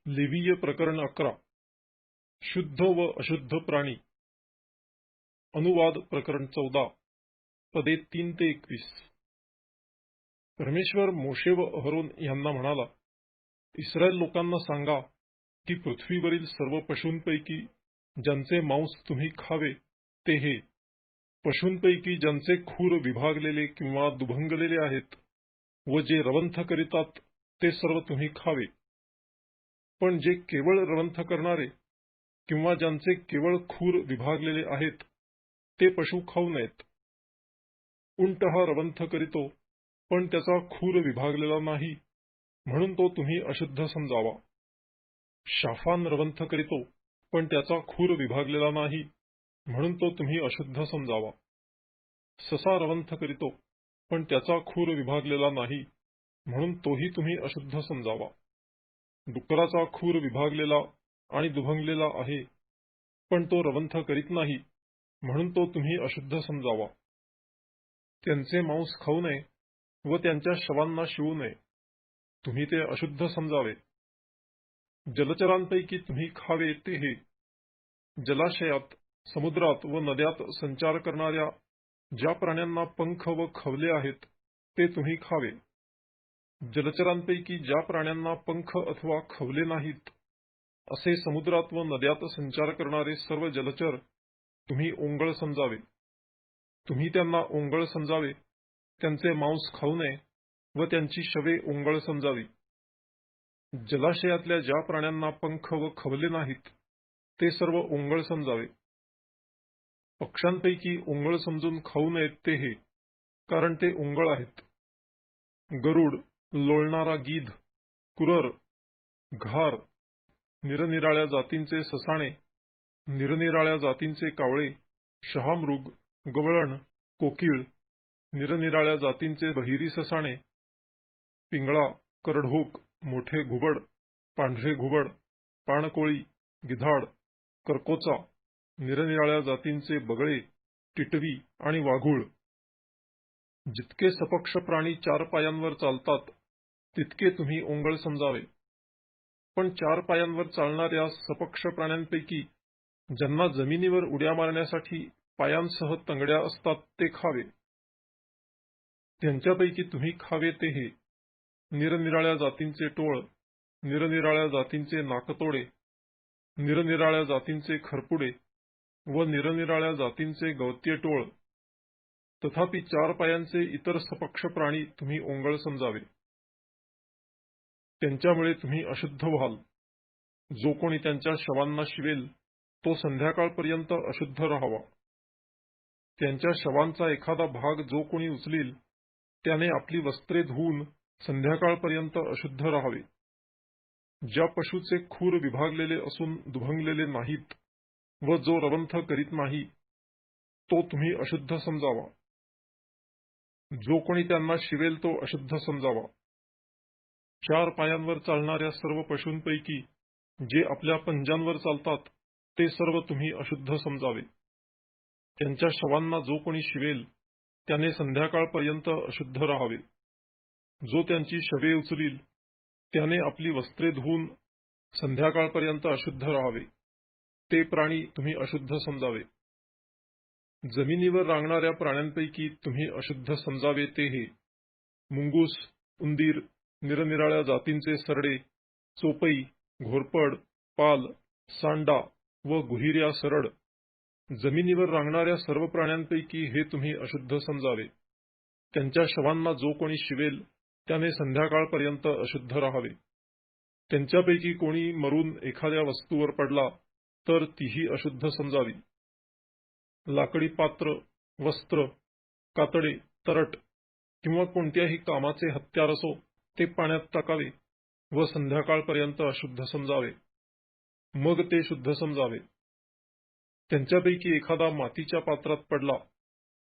लेवीय प्रकरण 11 शुद्ध व अशुद्ध प्राणी अनुवाद प्रकरण 14 पदे 3 ते 21 परमेश्वर मोशे व अहरोन यांना म्हणाला, इस्रायल लोकांना सांगा की पृथ्वीवरील सर्व पशूंपैकी ज्यांचे मांस तुम्ही खावे ते हे, पशूंपैकी ज्यांचे खूर विभागलेले किंवा दुभंगलेले आहेत व जे रवंथ करीतात ते सर्व तुम्ही खावे. पण जे केवळ रवंथ करणारे किंवा ज्यांचे केवळ खूर विभागलेले आहेत ते पशु खाऊ नयेत. उंट हा रवंथ करीतो पण त्याचा खूर विभागलेला नाही, म्हणून तो तुम्ही अशुद्ध समजावा. शाफान रवंथ करीतो पण त्याचा खूर विभागलेला नाही, म्हणून तो तुम्ही अशुद्ध समजावा. ससा रवंथ करीतो पण त्याचा खूर विभागलेला नाही, म्हणून तोही तुम्ही अशुद्ध समजावा. डुकराचा खूर विभागलेला आणि दुभंगलेला आहे, पण तो रवंथ करीत नाही, म्हणून तो तुम्ही अशुद्ध समजावा. त्यांचे मांस खाऊ नये व त्यांच्या शवांना शिवू नये, तुम्ही ते अशुद्ध समजावे. जलचरांपैकी तुम्ही खावे ते हे, जलाशयात, समुद्रात व नद्यात संचार करणाऱ्या ज्या प्राण्यांना पंख व खवले आहेत ते तुम्ही खावे. जलचरांपैकी ज्या प्राण्यांना पंख अथवा खवले नाहीत असे समुद्रात व नद्यात संचार करणारे सर्व जलचर तुम्ही ओंगळ समजावे. तुम्ही त्यांना ओंगळ समजावे, त्यांचे मांस खाऊ नये व त्यांची शवे ओंगळ समजावी. जलाशयातल्या ज्या प्राण्यांना पंख व खवले नाहीत ते सर्व ओंगळ समजावे. पक्ष्यांपैकी ओंगळ समजून खाऊ नयेत ते हे, कारण ते ओंगळ आहेत. गरुड, लोळणारा गीध, कुरर, घार, निरनिराळ्या जातींचे ससाणे, निरनिराळ्या जातींचे कावळे, शहामृग, गवळण, कोकिळ, निरनिराळ्या जातींचे बहिरी ससाणे, पिंगळा, करढोक, मोठे घुबड, पांढरे घुबड, पाणकोळी, गिधाड, करकोचा, निरनिराळ्या जातींचे बगळे, टिटवी आणि वाघूळ. जितके सपक्ष प्राणी 4 पायांवर चालतात तितके तुम्ही ओंगळ समजावे. पण 4 पायांवर चालणाऱ्या सपक्ष प्राण्यांपैकी ज्यांना जमिनीवर उड्या मारण्यासाठी पायांसह तंगड्या असतात ते खावे. त्यांच्यापैकी तुम्ही खावे ते हे, निरनिराळ्या जातींचे टोळ, निरनिराळ्या जातींचे नाकतोडे, निरनिराळ्या जातींचे खरपुडे व निरनिराळ्या जातींचे गवतीय टोळ. तथापि 4 पायांचे इतर सपक्ष प्राणी तुम्ही ओंगळ समजावे. त्यांच्यामुळे तुम्ही अशुद्ध व्हाल. जो कोणी त्यांच्या शवांना शिवेल तो संध्याकाळपर्यंत अशुद्ध राहावा. त्यांच्या शवांचा एखादा भाग जो कोणी उचलील त्याने आपली वस्त्रे धुवून संध्याकाळपर्यंत अशुद्ध राहावे. ज्या पशुचे खूर विभागलेले असून दुभंगलेले नाहीत व जो रवंथ करीत नाही तो तुम्ही अशुद्ध समजावा. जो कोणी त्यांना शिवेल तो अशुद्ध समजावा. 4 पायांवर चालणाऱ्या सर्व पशूंपैकी जे आपल्या पंजांवर चालतात ते सर्व तुम्ही अशुद्ध समजावे. त्यांच्या शवांना जो कोणी शिवेल त्याने संध्याकाळपर्यंत अशुद्ध राहावे. जो त्यांची शवे उचलील त्याने आपली वस्त्रे धुवून संध्याकाळपर्यंत अशुद्ध राहावे. ते प्राणी तुम्ही अशुद्ध समजावे. जमिनीवर रांगणाऱ्या प्राण्यांपैकी तुम्ही अशुद्ध समजावे ते हे, मुंगूस, उंदीर, निरनिराळ्या जातींचे सरडे, चोपई, घोरपड, पाल, सांडा व गुहिऱ्या सरड. जमिनीवर रांगणाऱ्या सर्व प्राण्यांपैकी हे तुम्ही अशुद्ध समजावे. त्यांच्या शवांना जो कोणी शिवेल त्याने संध्याकाळपर्यंत अशुद्ध राहावे. त्यांच्यापैकी कोणी मरून एखाद्या वस्तूवर पडला तर तीही अशुद्ध समजावी. लाकडी पात्र, वस्त्र, कातडे, तरट किंवा कोणत्याही कामाचे हत्यार असो ते पाण्यात टाकावे व संध्याकाळपर्यंत अशुद्ध समजावे. मग ते शुद्ध समजावे. त्यांच्यापैकी एखादा मातीच्या पात्रात पडला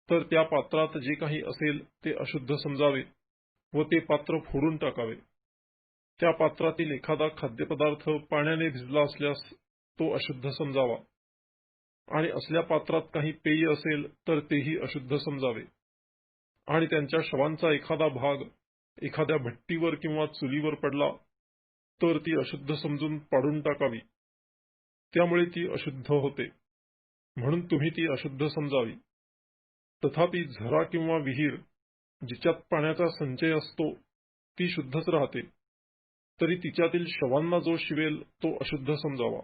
तर त्या पात्रात जे काही असेल ते अशुद्ध समजावे व ते पात्र फोडून टाकावे. त्या पात्रातील एखादा खाद्यपदार्थ पाण्याने भिजला असल्यास तो अशुद्ध समजावा आणि असल्या पात्रात काही पेय असेल तर तेही अशुद्ध समजावे. आणि त्यांच्या शवांचा एखादा भाग एखाद्या भट्टीवर किंवा चुलीवर पडला तर ती अशुद्ध समजून पाडून टाकावी, त्यामुळे ती अशुद्ध होते, म्हणून तुम्ही ती अशुद्ध समजावी. तथापि झरा किंवा विहीर जिच्यात पाण्याचा संचय असतो ती शुद्धच राहते, तरी तिच्यातील शवांना जो शिवेल तो अशुद्ध समजावा.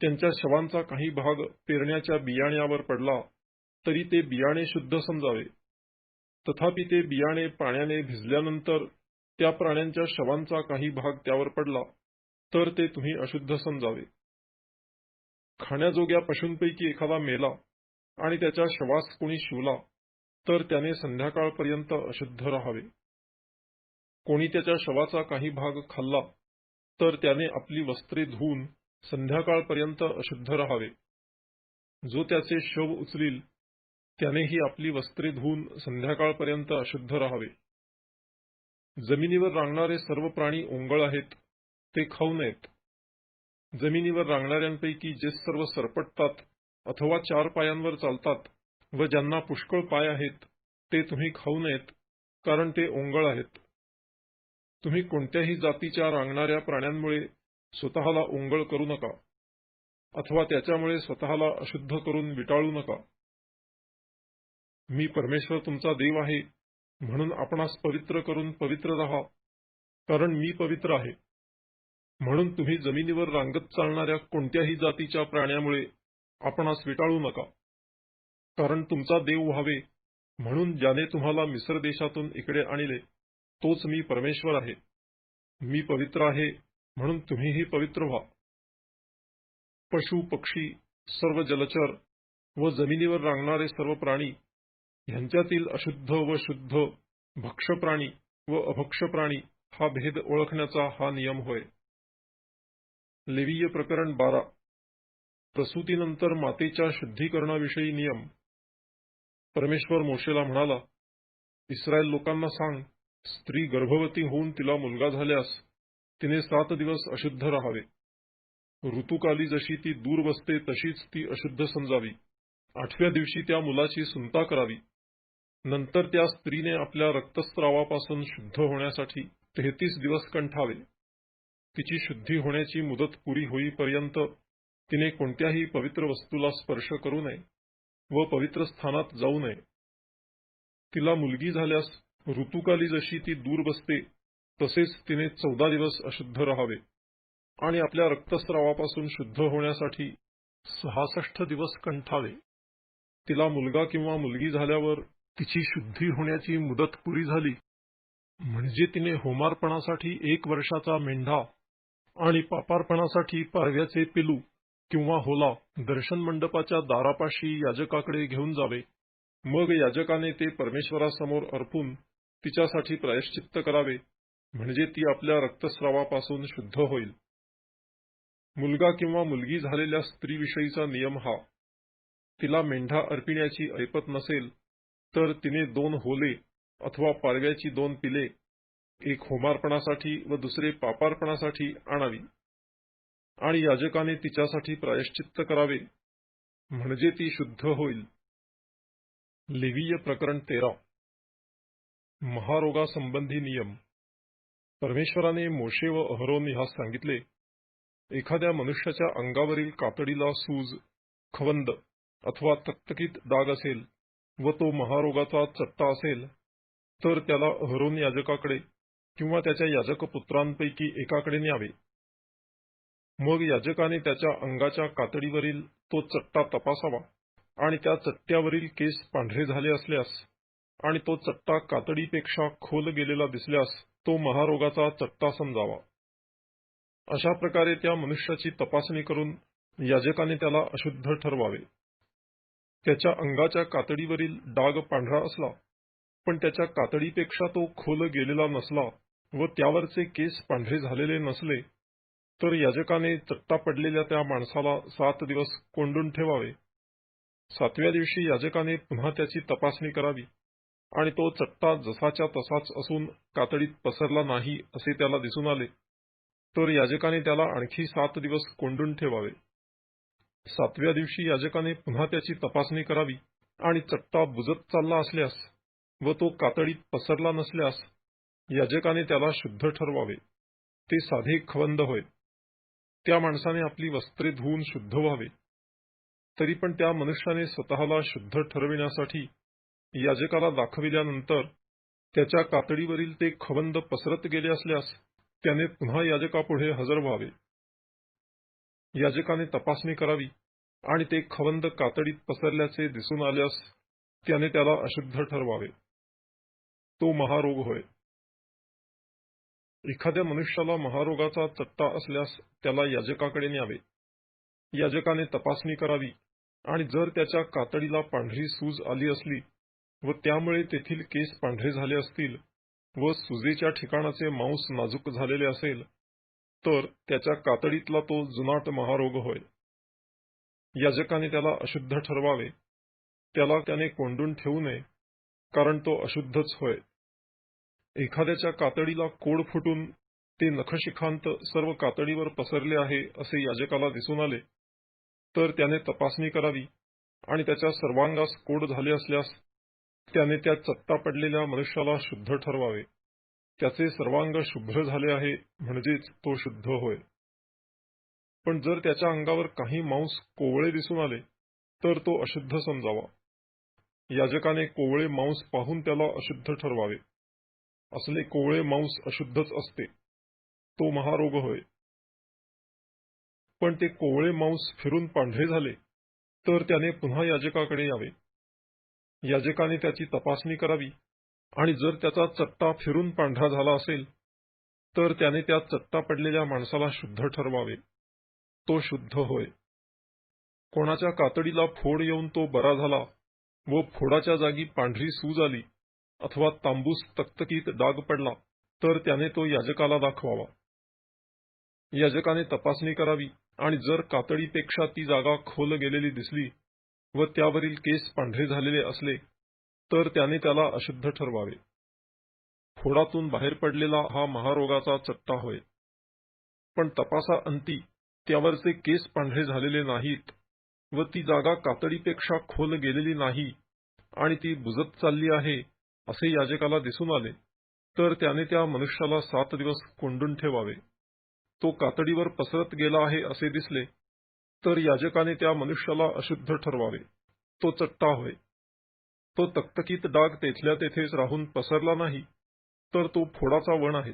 त्यांच्या शवांचा काही भाग पेरण्याच्या बियाण्यावर पडला तरी ते बियाणे शुद्ध समजावे. तथापि ते बियाणे पाण्याने भिजल्यानंतर त्या प्राण्यांच्या शवांचा काही भाग त्यावर पडला तर ते तुम्ही अशुद्ध समजावे. खाण्याजोग्या पशूंपैकी एखादा मेला आणि त्याच्या शवास कोणी शिवला तर त्याने संध्याकाळपर्यंत अशुद्ध राहावे. कोणी त्याच्या शवाचा काही भाग खाल्ला तर त्याने आपली वस्त्रे धुवून संध्याकाळपर्यंत अशुद्ध राहावे. जो त्याचे शव उचलील त्यानेही आपली वस्त्रे धुवून संध्याकाळपर्यंत अशुद्ध राहावे. जमिनीवर रांगणारे सर्व प्राणी ओंगळ आहेत, ते खाऊ नयेत. जमिनीवर रांगणाऱ्यांपैकी जे सर्व सरपटतात अथवा 4 पायांवर चालतात व ज्यांना पुष्कळ पाय आहेत ते तुम्ही खाऊ नयेत, कारण ते ओंगळ आहेत. तुम्ही कोणत्याही जातीच्या रांगणाऱ्या प्राण्यांमुळे स्वतःला ओंगळ करू नका अथवा त्याच्यामुळे स्वतःला अशुद्ध करून विटाळू नका. मी परमेश्वर तुमचा देव आहे, म्हणून आपणास पवित्र करून पवित्र राहा, कारण मी पवित्र आहे. म्हणून तुम्ही जमिनीवर रांगत चालणाऱ्या कोणत्याही जातीच्या प्राण्यामुळे आपणास विटाळू नका, कारण तुमचा देव व्हावे म्हणून ज्याने तुम्हाला मिस्र देशातून इकडे आणले तोच मी परमेश्वर आहे. मी पवित्र आहे म्हणून तुम्हीही पवित्र व्हा. पशु पक्षी, सर्व जलचर व जमिनीवर रांगणारे सर्व प्राणी ह्यांच्यातील अशुद्ध व शुद्ध, भक्ष्य प्राणी व अभक्ष्य प्राणी हा भेद ओळखण्याचा हा नियम होय. लेवीय प्रकरण 12. प्रसूतीनंतर मातेच्या शुद्धीकरणाविषयी नियम. परमेश्वर मोशेला म्हणाला, इस्रायल लोकांना सांग, स्त्री गर्भवती होऊन तिला मुलगा झाल्यास तिने 7 दिवस अशुद्ध राहावे. ऋतुकाली जशी ती दूर बसते तशीच ती अशुद्ध समजावी. 8व्या दिवशी त्या मुलाची सुंता करावी. नंतर त्या स्त्रीने आपल्या रक्तस्रावापासून शुद्ध होण्यासाठी 33 दिवस कंठावे. तिची शुद्धी होण्याची मुदत पुरी होईपर्यंत तिने कोणत्याही पवित्र वस्तूला स्पर्श करू नये व पवित्र स्थानात जाऊ नये. तिला मुलगी झाल्यास ऋतुकाली जशी ती दूर बसते तसेच तिने 14 दिवस अशुद्ध राहावे आणि आपल्या रक्तस्रावापासून शुद्ध होण्यासाठी 66 दिवस कंठावे. तिला मुलगा किंवा मुलगी झाल्यावर तिची शुद्धी होण्याची मुदत पुरी झाली म्हणजे तिने होमार्पणासाठी 1 वर्षाचा मेंढा आणि पापार्पणासाठी पारव्याचे पिलू किंवा होला दर्शन मंडपाच्या दारापाशी याजकाकडे घेऊन जावे. मग याजकाने ते परमेश्वरासमोर अर्पून तिच्यासाठी प्रायश्चित्त करावे, म्हणजे ती आपल्या रक्तस्रावापासून शुद्ध होईल. मुलगा किंवा मुलगी झालेल्या स्त्रीविषयीचा नियम हा, तिला मेंढा अर्पिण्याची ऐपत नसेल तर तिने 2 होले अथवा पारव्याची 2 पिले, एक होमार्पणासाठी व दुसरे पापार्पणासाठी आणावी आणि याजकाने तिच्यासाठी प्रायश्चित्त करावे, म्हणजे ती शुद्ध होईल. लेवीय प्रकरण 13. महारोगासंबंधी नियम. परमेश्वराने मोशे व अहरोन ह्यास सांगितले, एखाद्या मनुष्याच्या अंगावरील कातडीला सूज, खवंद अथवा तकतकीत डाग असेल व तो महारोगाचा चट्टा असेल तर त्याला अहरोन याजकाकडे किंवा त्याच्या याजकपुत्रांपैकी एकाकडे न्यावे. मग याजकाने त्याच्या अंगाच्या कातडीवरील तो चट्टा तपासावा आणि त्या चट्ट्यावरील केस पांढरे झाले असल्यास आणि तो चट्टा कातडीपेक्षा खोल गेलेला दिसल्यास तो महारोगाचा चट्टा समजावा. अशा प्रकारे त्या मनुष्याची तपासणी करून याजकाने त्याला अशुद्ध ठरवावे. त्याच्या अंगाच्या कातडीवरील डाग पांढरा असला पण त्याच्या कातडीपेक्षा तो खोल गेलेला नसला व त्यावरचे केस पांढरे झालेले नसले तर याजकाने चट्टा पडलेल्या त्या माणसाला 7 दिवस कोंडून ठेवावे. 7व्या दिवशी याजकाने पुन्हा त्याची तपासणी करावी आणि तो चट्टा जसाच्या तसाच असून कातडीत पसरला नाही असे त्याला दिसून आले तर याजकाने त्याला आणखी 7 दिवस कोंडून ठेवावे. 7व्या दिवशी याजकाने पुन्हा त्याची तपासणी करावी आणि चट्टा बुजत चालला असल्यास व तो कातडीत पसरला नसल्यास याजकाने त्याला शुद्ध ठरवावे. ते साधे खवंद होय. त्या माणसाने आपली वस्त्रे धुवून शुद्ध व्हावे. तरी पण त्या मनुष्याने स्वतःला शुद्ध ठरविण्यासाठी याजकाला दाखविल्यानंतर त्याच्या कातडीवरील ते खवंद पसरत गेले असल्यास त्याने पुन्हा याजकापुढे हजर व्हावे. याजकाने तपासणी करावी आणि ते खवंद कातडीत पसरल्याचे दिसून आल्यास त्याने त्याला अशुद्ध ठरवावे. तो महारोग होय. एखाद्या मनुष्याला महारोगाचा चट्टा असल्यास त्याला याजकाकडे न्यावे. याजकाने तपासणी करावी आणि जर त्याच्या कातडीला पांढरी सूज आली असली व त्यामुळे तेथील केस पांढरे झाले असतील व सुजेच्या ठिकाणाचे मांस नाजूक झालेले असेल तर त्याच्या कातडीतला तो जुनाट महारोग होय. याजकाने त्याला अशुद्ध ठरवावे. त्याला त्याने कोंडून ठेवू नये, कारण तो अशुद्धच होय. एखाद्याच्या कातडीला कोड फुटून ते नखशिखांत सर्व कातडीवर पसरले आहे असे याजकाला दिसून आले तर त्याने तपासणी करावी आणि त्याच्या सर्वांगास कोड झाले असल्यास त्याने त्या चट्टा पडलेल्या मनुष्याला शुद्ध ठरवावे. त्याचे सर्वांग शुभ्र झाले आहे म्हणजेच तो शुद्ध होय. पण जर त्याच्या अंगावर काही मांस कोवळे दिसून आले तर तो अशुद्ध समजावा. याजकाने कोवळे मांस पाहून त्याला अशुद्ध ठरवावे. असले कोवळे मांस अशुद्धच असते. तो महारोग होय. पण ते कोवळे मांस फिरून पांढरे झाले तर त्याने पुन्हा याजकाकडे यावे. याजकाने त्याची तपासणी करावी आणि जर त्याचा चट्टा फिरून पांढरा झाला असेल तर त्याने त्या चट्टा पडलेल्या माणसाला शुद्ध ठरवावे. तो शुद्ध होय. कोणाच्या कातडीला फोड येऊन तो बरा झाला व फोडाच्या जागी पांढरी सूज आली अथवा तांबूस तकतकीत डाग पडला तर त्याने तो याजकाला दाखवावा. याजकाने तपासणी करावी आणि जर कातडीपेक्षा ती जागा खोल गेलेली दिसली व त्यावरील केस पांढरे झालेले असले तर त्याने त्याला अशुद्ध ठरवावे. फोडातून बाहेर पडलेला हा महारोगाचा चट्टा होय. पण तपासाअंती त्यावरचे केस पांढरे झालेले नाहीत व ती जागा कातडीपेक्षा खोल गेलेली नाही आणि ती बुजत चालली आहे असे याजकाला दिसून आले तर त्याने त्या मनुष्याला 7 दिवस कोंडून ठेवावे. तो कातडीवर पसरत गेला आहे असे दिसले तर याजकाने त्या मनुष्याला अशुद्ध ठरवावे. तो चट्टा होय. तो तकतकीत डाग तेथल्या तेथेच राहून पसरला नाही तर तो फोडाचा वण आहे,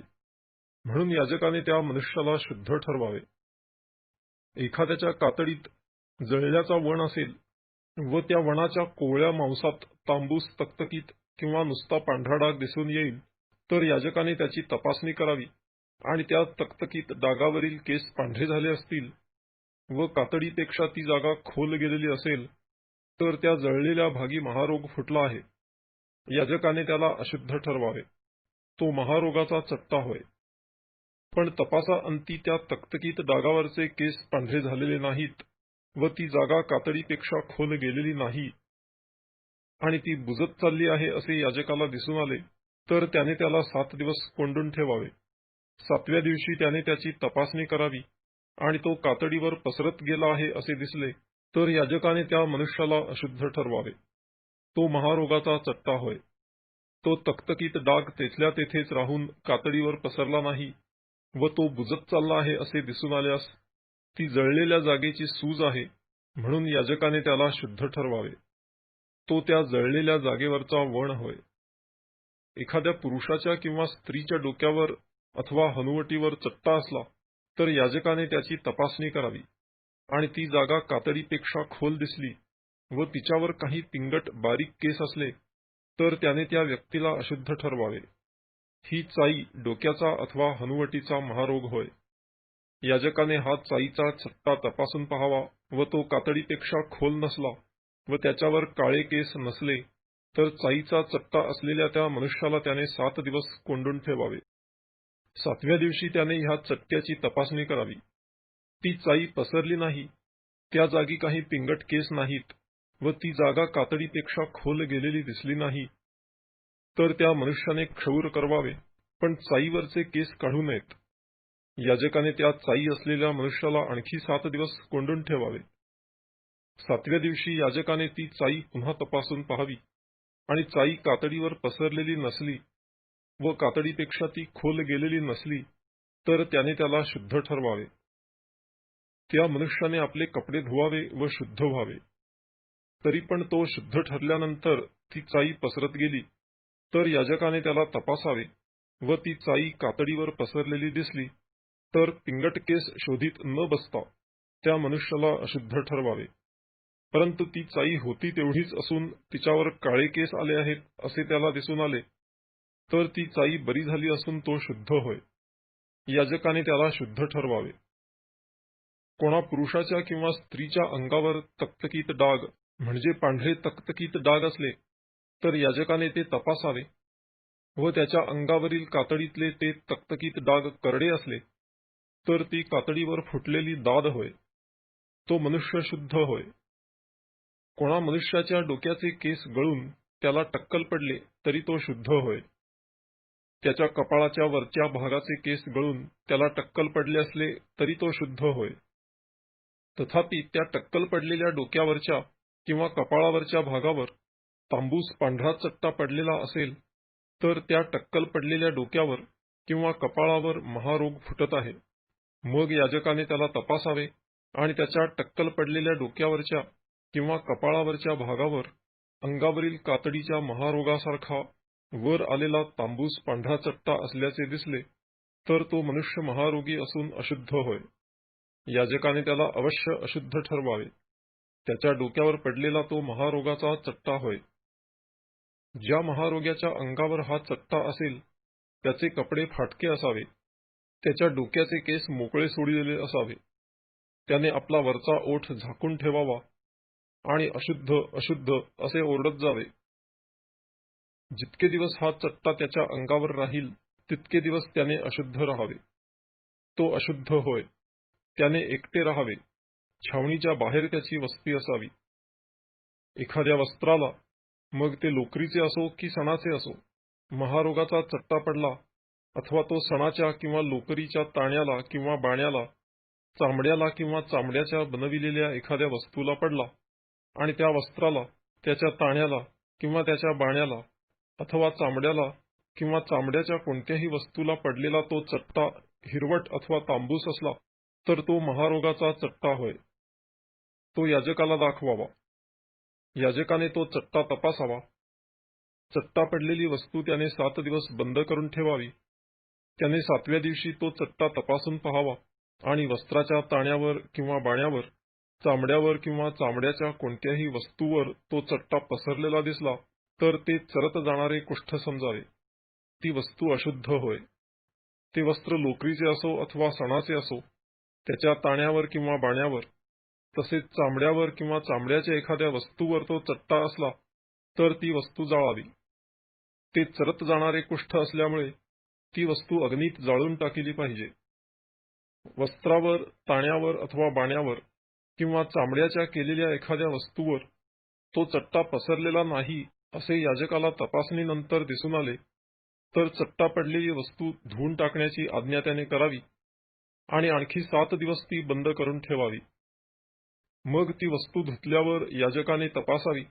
म्हणून याजकाने त्या मनुष्याला शुद्ध ठरवावे. एखाद्याच्या कातडीत जळल्याचा वण असेल व त्या वणाच्या कोवळ्या मांसात तांबूस तकतकीत किंवा नुसता पांढरा डाग दिसून येईल तर याजकाने त्याची तपासणी करावी आणि त्या तकतकीत डागावरील केस पांढरे झाले असतील व कातडीपेक्षा ती जागा खोल गेलेली असेल तर त्या जळलेल्या भागी महारोग फुटला आहे. याजकाने त्याला अशुद्ध ठरवावे. तो महारोगाचा चट्टा होय. पण तपासाअंती त्या तकतकीत डागावरचे केस पांढरे झालेले नाहीत व ती जागा कातडीपेक्षा खोल गेलेली नाही आणि ती बुजत चालली आहे असे याजकाला दिसून आले तर त्याने त्याला 7 दिवस कोंडून ठेवावे. 7व्या दिवशी त्याने त्याची तपासणी करावी आणि तो कातडीवर पसरत गेला आहे असे दिसले तर याजकाने त्या मनुष्याला अशुद्ध ठरवावे. तो महारोगाचा चट्टा होय. तो तकतकीत डाग तेथल्या तेथेच राहून कातडीवर पसरला नाही व तो बुजत चालला आहे असे दिसून आल्यास ती जळलेल्या जागेची सूज आहे, म्हणून याजकाने त्याला शुद्ध ठरवावे. तो त्या जळलेल्या जागेवरचा वण होय. एखाद्या पुरुषाच्या किंवा स्त्रीच्या डोक्यावर अथवा हनुवटीवर चट्टा असला तर याजकाने त्याची तपासणी करावी आणि ती जागा कातडीपेक्षा खोल दिसली व तिच्यावर काही पिंगट बारीक केस असले तर त्याने त्या व्यक्तीला अशुद्ध ठरवावे. ही चाई डोक्याचा अथवा हनुवटीचा महारोग होय. याजकाने हा चाईचा चट्टा तपासून पाहावा व तो कातडीपेक्षा खोल नसला व त्याच्यावर काळे केस नसले तर चाईचा चट्टा असलेल्या त्या मनुष्याला त्याने 7 दिवस कोंडून ठेवावे. 7व्या दिवशी त्याने ह्या चट्ट्याची तपासणी करावी. ती चाई पसरली नाही, त्या जागी काही पिंगट केस नाहीत व ती जागा कातडीपेक्षा खोल गेलेली दिसली नाही तर त्या मनुष्याने क्षौर करवावे, पण चाईवरचे केस काढू नयेत. याजकाने त्या चाई असलेल्या मनुष्याला आणखी 7 दिवस कोंडून ठेवावे. 7व्या दिवशी याजकाने ती चाई पुन्हा तपासून पाहावी आणि चाई कातडीवर पसरलेली नसली व कातडीपेक्षा ती खोल गेलेली नसली तर त्याने त्याला शुद्ध ठरवावे. त्या मनुष्याने आपले कपडे धुवावे व शुद्ध व्हावे. तरी पण तो शुद्ध ठरल्यानंतर ती चाई पसरत गेली, तर याजकाने त्याला तपासावे व ती चाई कातडीवर पसरलेली दिसली, तर पिंगट केस शोधित न बसता त्या मनुष्याला अशुद्ध ठरवावे. परंतु ती चाई होती तेवढीच असून तिच्यावर काळे केस आले आहेत असे त्याला दिसून आले, तर ती चाई बरी झाली असून तो शुद्ध होय. याजकाने त्याला शुद्ध ठरवावे. कोणा पुरुषाच्या किंवा स्त्रीच्या अंगावर तकतकीत डाग म्हणजे पांढरे तकतकीत डाग असले, तर याजकाने ते तपासावे व त्याच्या अंगावरील कातडीतले ते तकतकीत डाग करडे असले, तर ती कातडीवर फुटलेली दाद होय. तो मनुष्य शुद्ध होय. कोणा मनुष्याच्या डोक्याचे केस गळून त्याला टक्कल पडले, तरी तो शुद्ध होय. त्याच्या कपाळाच्या वरच्या भागाचे केस गळून त्याला टक्कल पडले असले, तरी तो शुद्ध होय. तथापि त्या टक्कल पडलेल्या डोक्यावरच्या किंवा कपाळावरच्या भागावर तांबूस पांढरा चट्टा पडलेला असेल, तर त्या टक्कल पडलेल्या डोक्यावर किंवा कपाळावर महारोग फुटत आहे. मग याजकाने त्याला तपासावे आणि त्याच्या टक्कल पडलेल्या डोक्यावरच्या किंवा कपाळावरच्या भागावर अंगावरील कातडीच्या महारोगासारखा वर आलेला तांबूस पांढरा चट्टा असल्याचे दिसले, तर तो मनुष्य महारोगी असून अशुद्ध होय. याजकाने त्याला अवश्य अशुद्ध ठरवावे. त्याच्या डोक्यावर पडलेला तो महारोगाचा चट्टा होय. ज्या महारोग्याच्या अंगावर हा चट्टा असेल, त्याचे कपडे फाटके असावे, त्याच्या डोक्याचे केस मोकळे सोडलेले असावे, त्याने आपला वरचा ओठ झाकून ठेवावा आणि अशुद्ध अशुद्ध असे ओरडत जावे. जितके दिवस हा चट्टा त्याच्या अंगावर राहील, तितके दिवस त्याने अशुद्ध राहावे. तो अशुद्ध होय. त्याने एकटे राहावे. छावणीच्या बाहेर त्याची वस्ती असावी. एखाद्या वस्त्राला, मग ते लोकरीचे असो की सणाचे असो, महारोगाचा चट्टा पडला, अथवा तो सणाच्या किंवा लोकरीच्या ताण्याला किंवा बाण्याला, चामड्याला किंवा चामड्याच्या बनविलेल्या एखाद्या वस्तूला पडला, आणि त्या वस्त्राला, त्याच्या ताण्याला किंवा त्याच्या बाण्याला, अथवा चामड्याला किंवा चामड्याच्या कोणत्याही वस्तूला पडलेला तो चट्टा हिरवट अथवा तांबूस असला, तर तो महारोगाचा चट्टा होय. तो याजकाला दाखवावा. याजकाने तो चट्टा तपासावा. चट्टा पडलेली वस्तू त्याने 7 दिवस बंद करून ठेवावी. त्याने 7व्या दिवशी तो चट्टा तपासून पहावा आणि वस्त्राच्या ताण्यावर किंवा बाण्यावर, चामड्यावर किंवा चामड्याच्या कोणत्याही वस्तूवर तो चट्टा पसरलेला दिसला, तर ते चरत जाणारे कुष्ठ समजावे. ती वस्तू अशुद्ध होय. ते वस्त्र लोकरीचे असो अथवा सणाचे असो, त्याच्या ताण्यावर किंवा बाण्यावर, तसेच चामड्यावर किंवा चामड्याच्या एखाद्या वस्तूवर तो चट्टा असला, तर ती वस्तू जाळावी. ते चरत जाणारे कुष्ठ असल्यामुळे ती वस्तू अग्नीत जाळून टाकली पाहिजे. वस्त्रावर, ताण्यावर अथवा बाण्यावर किंवा चामड्याच्या केलेल्या एखाद्या वस्तूवर तो चट्टा पसरलेला नाही असे याजकाला तपासणीनंतर दिसून आले, तर चट्टा पडलेली वस्तू धुवून टाकण्याची आज्ञा त्याने करावी आणि आणखी 7 दिवस ती बंद करून ठेवावी. मग ती वस्तू धुतल्यावर याजकाने तपासावी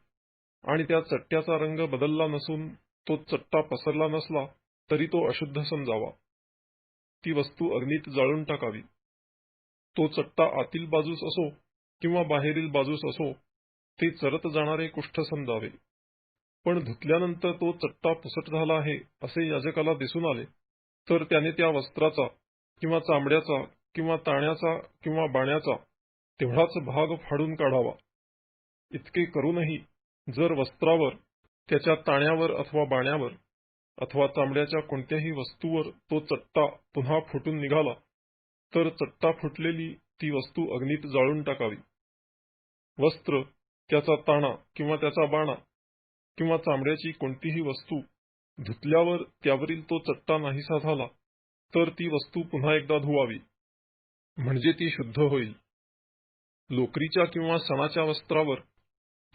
आणि त्या चट्ट्याचा रंग बदलला नसून तो चट्टा पसरला नसला, तरी तो अशुद्ध समजावा. ती वस्तू अग्नीत जाळून टाकावी. तो चट्टा आतील बाजूस असो किंवा बाहेरील बाजूस असो, ते चरत जाणारे कुष्ठ समजावे. पण धुतल्यानंतर तो चट्टा पुसट झाला आहे असे याजकाला दिसून आले, तर त्याने त्या वस्त्राचा किंवा चामड्याचा किंवा ताण्याचा किंवा बाण्याचा तेवढाच भाग फाडून काढावा. इतके करूनही जर वस्त्रावर, त्याच्या ताण्यावर अथवा बाण्यावर अथवा चामड्याच्या कोणत्याही वस्तूवर तो चट्टा पुन्हा फुटून निघाला, तर चट्टा फुटलेली ती वस्तू अग्नीत जाळून टाकावी. वस्त्र, त्याचा ताणा किंवा त्याचा बाणा किंवा चामड्याची कोणतीही वस्तू धुतल्यावर त्यावरील तो चट्टा नाहीसा झाला, तर ती वस्तू पुन्हा एकदा धुवावी, म्हणजे ती शुद्ध होईल. लोकरीच्या किंवा सणाच्या वस्त्रावर,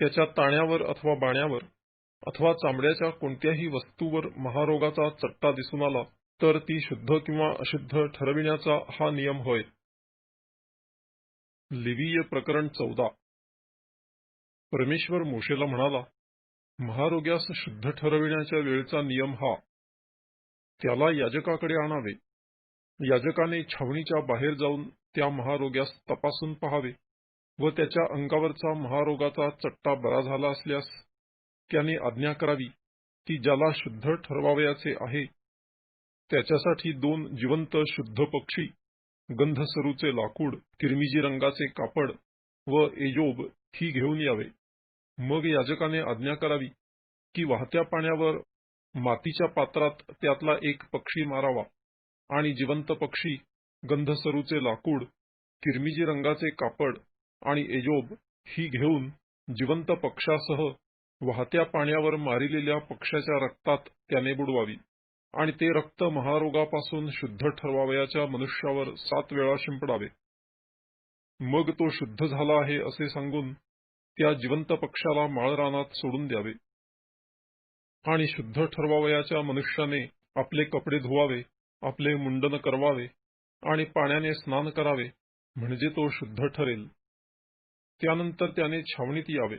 त्याच्या ताण्यावर अथवा बाण्यावर अथवा चामड्याच्या कोणत्याही वस्तूवर महारोगाचा चट्टा दिसून आला, तर ती शुद्ध किंवा अशुद्ध ठरविण्याचा हा नियम होय. लेवीय प्रकरण 14. परमेश्वर मोशेला म्हणाला, महारोग्यास शुद्ध ठरविण्याच्या वेळचा नियम हा, त्याला याजकाकडे आणावे. याजकाने छावणीच्या बाहेर जाऊन त्या महारोग्यास तपासून पहावे व त्याच्या अंगावरचा महारोगाचा चट्टा बरा झाला असल्यास त्याने आज्ञा करावी की ज्याला शुद्ध ठरवावयाचे आहे त्याच्यासाठी 2 जिवंत शुद्ध पक्षी, गंधसरूचे लाकूड, किरमिजी रंगाचे कापड व एजोब ही घेऊन यावे. मग याजकाने आज्ञा करावी की वाहत्या पाण्यावर मातीच्या पात्रात त्यातला एक पक्षी मारावा आणि जिवंत पक्षी, गंधसरूचे लाकूड, किरमिजी रंगाचे कापड आणि एजोब ही घेऊन जिवंत पक्षासह वाहत्या पाण्यावर मारिलेल्या पक्षाच्या रक्तात त्याने बुडवावी आणि ते रक्त महारोगापासून शुद्ध ठरवावयाच्या मनुष्यावर 7 वेळा शिंपडावे. मग तो शुद्ध झाला आहे असे सांगून त्या जिवंत पक्षाला माळरानात सोडून द्यावे आणि शुद्ध ठरवावयाच्या मनुष्याने आपले कपडे धुवावे, आपले मुंडन करवावे आणि पाण्याने स्नान करावे, म्हणजे तो शुद्ध ठरेल. त्यानंतर त्याने छावणीत यावे.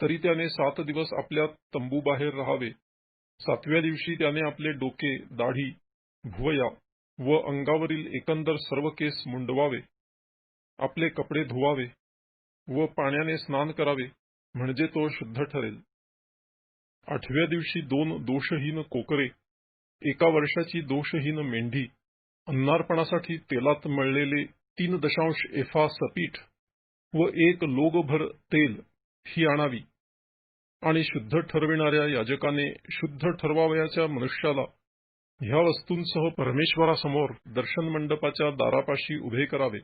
तरी त्याने 7 दिवस आपल्या तंबूबाहेर राहावे. 7व्या दिवशी त्याने आपले डोके, दाढी, भुवया व अंगावरील एकंदर सर्व केस मुंडवावे, आपले कपडे धुवावे व पाण्याने स्नान करावे, म्हणजे तो शुद्ध ठरेल. 8व्या दिवशी 2 दोषहीन कोकरे, 1 वर्षाची दोषहीन मेंढी, अन्नार्पणासाठी तेलात मळलेले 3 एफा सपीठ व 1 लोगभर तेल ही आणावी आणि शुद्ध ठरविणाऱ्या याजकाने शुद्ध ठरवावयाच्या मनुष्याला ह्या वस्तूंसह परमेश्वरासमोर दर्शन मंडपाच्या दारापाशी उभे करावे.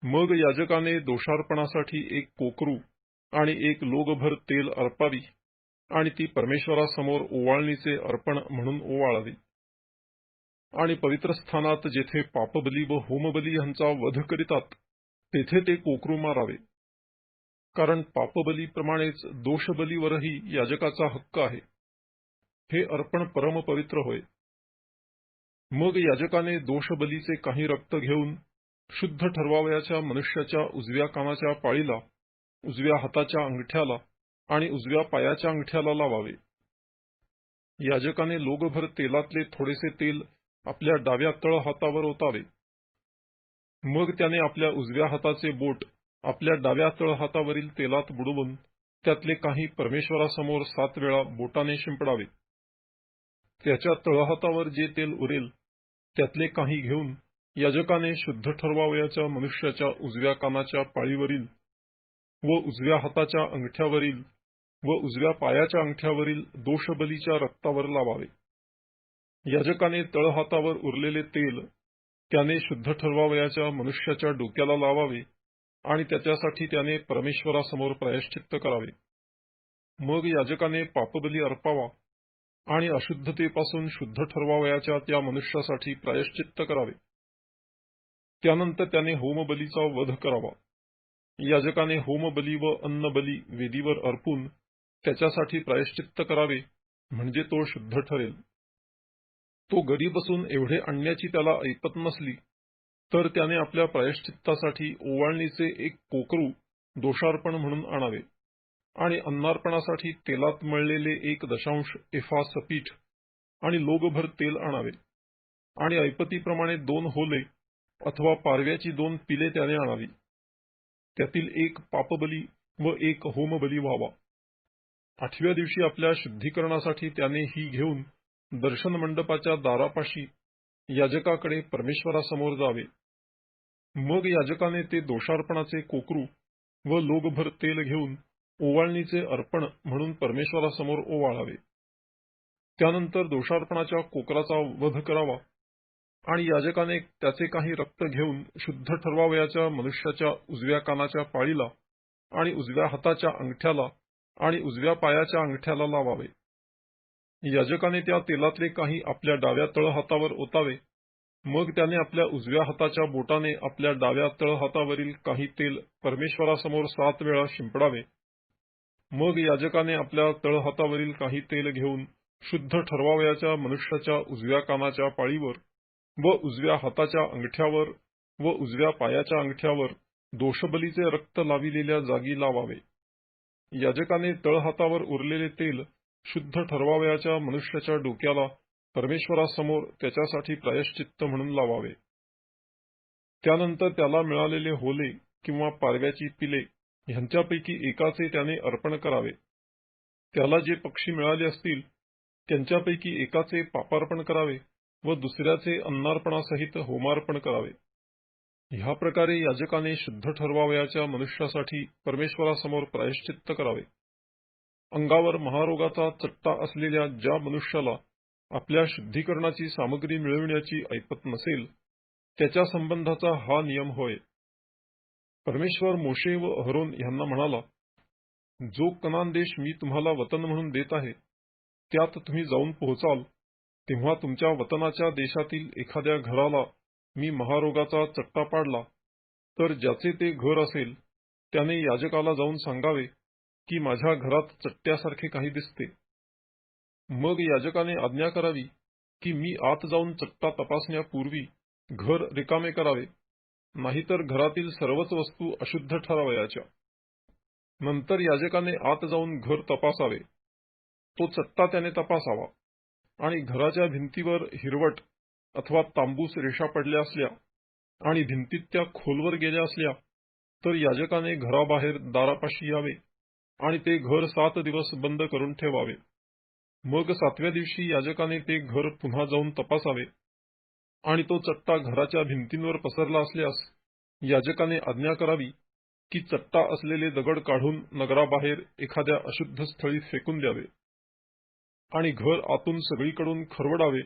मग याजकाने दोषार्पणासाठी 1 कोकरू आणि 1 लोगभर तेल अर्पावी आणि ती परमेश्वरासमोर ओवाळणीचे अर्पण म्हणून ओवाळावी. आणि पवित्र स्थानात जेथे पापबली व होमबली यांचा वध करीतात तेथे ते कोकरू मारावे, कारण पापबलीप्रमाणेच दोषबलीवरही याजकाचा हक्क आहे. हे अर्पण परमपवित्र होय. मग याजकाने दोषबलीचे काही रक्त घेऊन शुद्ध ठरवावयाच्या मनुष्याच्या उजव्या कानाच्या पाळीला, उजव्या हाताच्या अंगठ्याला आणि उजव्या पायाच्या अंगठ्याला लावावे. याजकाने लोगभर तेलातले थोडेसे तेल आपल्या डाव्या तळहातावर ओतावे. मग त्याने आपल्या उजव्या हाताचे बोट आपल्या डाव्या तळहातावरील तेलात बुडवून त्यातले काही परमेश्वरासमोर 7 वेळा बोटाने शिंपडावे. त्याच्या तळहातावर जे तेल उरेल त्यातले काही घेऊन याजकाने शुद्ध ठरवावयाच्या मनुष्याच्या उजव्या कानाच्या पाळीवरील व उजव्या हाताच्या अंगठ्यावरील व उजव्या पायाच्या अंगठ्यावरील दोषबलीच्या रक्तावर लावावे. याजकाने तळहातावर उरलेले तेल त्याने शुद्ध ठरवावयाच्या मनुष्याच्या डोक्याला लावावे आणि त्याच्यासाठी त्याने परमेश्वरासमोर प्रायश्चित्त करावे. मग याजकाने पापबली अर्पावा आणि अशुद्धतेपासून शुद्ध ठरवावयाच्या त्या मनुष्यासाठी प्रायश्चित्त करावे. त्यानंतर त्याने होमबलीचा वध करावा. याजकाने होमबली व अन्नबली वेदीवर अर्पून त्याच्यासाठी प्रायश्चित्त करावे, म्हणजे तो शुद्ध ठरेल. तो गरीब असून एवढे आणण्याची त्याला ऐपत नसली तर त्याने आपल्या प्रायश्चित्तासाठी ओवाळणीचे 1 कोकरू दोषार्पण म्हणून आणावे आणि अन्नार्पणासाठी तेलात मळलेले 1 एफा सपीठ आणि लोगभर तेल आणावे आणि ऐपतीप्रमाणे 2 होले अथवा पारव्याची 2 पिले त्याने आणावी. त्यातील 1 पापबली व 1 होमबली व्हावा. 8व्या दिवशी आपल्या शुद्धीकरणासाठी त्याने ही घेऊन दर्शन मंडपाच्या दारापाशी याजकाकडे परमेश्वरासमोर जावे. मग याजकाने ते दोषार्पणाचे कोकरू व लोगभर तेल घेऊन ओवाळणीचे अर्पण म्हणून परमेश्वरासमोर ओवाळावे. त्यानंतर दोषार्पणाच्या कोकराचा वध करावा आणि याजकाने त्याचे काही रक्त घेऊन शुद्ध ठरवावयाच्या मनुष्याच्या उजव्या कानाच्या पाळीला आणि उजव्या हाताच्या अंगठ्याला आणि उजव्या पायाच्या अंगठ्याला लावावे. याजकाने त्या तेलातले काही आपल्या डाव्या तळहातावर ओतावे. मग त्याने आपल्या उजव्या हाताच्या बोटाने आपल्या डाव्या तळहातावरील काही तेल परमेश्वरासमोर 7 वेळा शिंपडावे. मग याजकाने आपल्या तळहातावरील काही तेल घेऊन शुद्ध ठरवावयाच्या मनुष्याच्या उजव्या कानाच्या पाळीवर व उजव्या हाताच्या अंगठ्यावर व उजव्या पायाच्या अंगठ्यावर दोषबलीचे रक्त लाविलेल्या जागी लावावे. याजकाने तळहातावर उरलेले तेल शुद्ध ठरवावयाच्या मनुष्याच्या डोक्याला परमेश्वरासमोर त्याच्यासाठी प्रायश्चित्त म्हणून लावावे. त्यानंतर त्याला मिळालेले होले किंवा पारव्याची पिले ह्यांच्यापैकी एकाचे त्याने अर्पण करावे. त्याला जे पक्षी मिळाले असतील त्यांच्यापैकी एकाचे पापार्पण करावे व दुसऱ्याचे अन्नार्पणासहित होमार्पण करावे. ह्या प्रकारे याजकाने शुद्ध ठरवावयाच्या मनुष्यासाठी परमेश्वरासमोर प्रायश्चित्त करावे. अंगावर महारोगाचा चट्टा असलेल्या ज्या मनुष्याला आपल्या शुद्धीकरणाची सामग्री मिळविण्याची ऐपत नसेल त्याच्या संबंधाचा हा नियम होय. परमेश्वर मोशे व अहरोन यांना म्हणाला, जो कनान देश मी तुम्हाला वतन म्हणून देत आहे त्यात तुम्ही जाऊन पोहोचाल तेव्हा तुमच्या वतनाच्या देशातील एखाद्या घराला मी महारोगाचा चट्टा पाडला तर ज्याचे ते घर असेल त्याने याजकाला जाऊन सांगावे की माझ्या घरात चट्ट्यासारखे काही दिसते. मग याजकाने आज्ञा करावी की मी आत जाऊन चट्टा तपासण्यापूर्वी घर रिकामे करावे, नाहीतर घरातील सर्वच वस्तू अशुद्ध ठरावयाच्या. नंतर याजकाने आत जाऊन घर तपासावे. तो चट्टा त्याने तपासावा आणि घराच्या भिंतीवर हिरवट अथवा तांबूस रेषा पडल्या असल्या आणि भिंतीत त्या खोलवर गेल्या असल्या तर याजकाने घराबाहेर दारापाशी यावे आणि ते घर 7 दिवस बंद करून ठेवावे. मग 7व्या दिवशी याजकाने ते घर पुन्हा जाऊन तपासावे आणि तो चट्टा घराच्या भिंतींवर पसरला असल्यास याजकाने आज्ञा करावी की चट्टा असलेले दगड काढून नगराबाहेर एखाद्या अशुद्ध स्थळी फेकून द्यावे आणि घर आतून सगळीकडून खरवडावे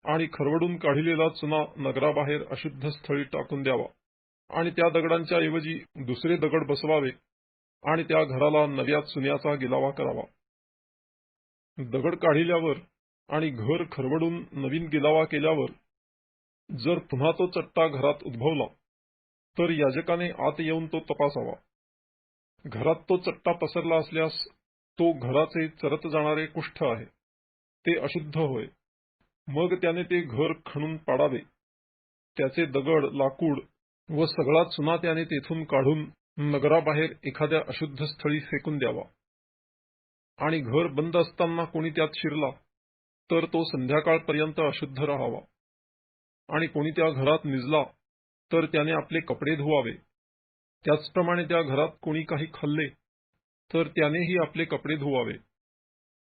आणि खरवडून काढलेला चुना नगराबाहेर अशुद्ध स्थळी टाकून द्यावा आणि त्या दगडांच्या ऐवजी दुसरे दगड बसवावे आणि त्या घराला नव्या चुन्याचा गिलावा करावा. दगड काढिल्यावर आणि घर खरवडून नवीन गिलावा केल्यावर जर पुन्हा तो चट्टा घरात उद्भवला तर याजकाने आत येऊन तो तपासावा. घरात तो चट्टा पसरला असल्यास तो घराचे चरत जाणारे कुष्ठ आहे, ते अशुद्ध होय. मग त्याने ते घर खणून पाडावे, त्याचे दगड, लाकूड व सगळा चुना त्याने तेथून काढून नगराबाहेर एखाद्या अशुद्ध स्थळी फेकून द्यावा. आणि घर बंद असताना कोणी त्यात शिरला तर तो संध्याकाळपर्यंत अशुद्ध राहावा. आणि कोणी त्या घरात निजला तर त्याने आपले कपडे धुवावे. त्याचप्रमाणे त्या घरात कोणी काही खाल्ले तर त्यानेही आपले कपडे धुवावे.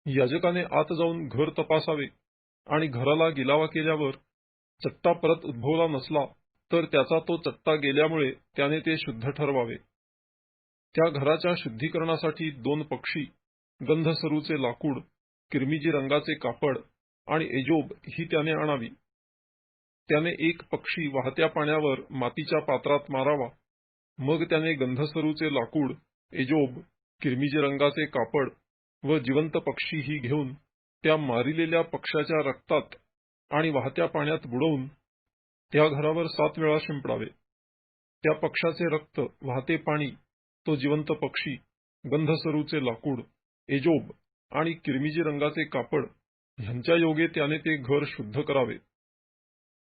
याजकाने आत जाऊन घर तपासावे आणि घराला गिलावा केल्यावर चट्टा परत उद्भवला नसला तर त्याचा तो चट्टा गेल्यामुळे त्याने ते शुद्ध ठरवावे. त्या घराच्या शुद्धीकरणासाठी 2 पक्षी, गंधसरूचे लाकूड, किरमिजी रंगाचे कापड आणि एजोब ही त्याने आणावी. त्याने एक पक्षी वाहत्या पाण्यावर मातीच्या पात्रात मारावा. मग त्याने गंधसरूचे लाकूड, एजोब, किरमिजी रंगाचे कापड व जिवंत पक्षी ही घेऊन त्या मारिलेल्या पक्ष्याच्या रक्तात आणि वाहत्या पाण्यात बुडवून त्या घरावर 7 वेळा शिंपडावे. त्या पक्षाचे रक्त, वाहते पाणी, तो जिवंत पक्षी, गंधसरूचे लाकूड, एजोब आणि किरमिजी रंगाचे कापड ह्यांच्या योगे त्याने ते घर शुद्ध करावे.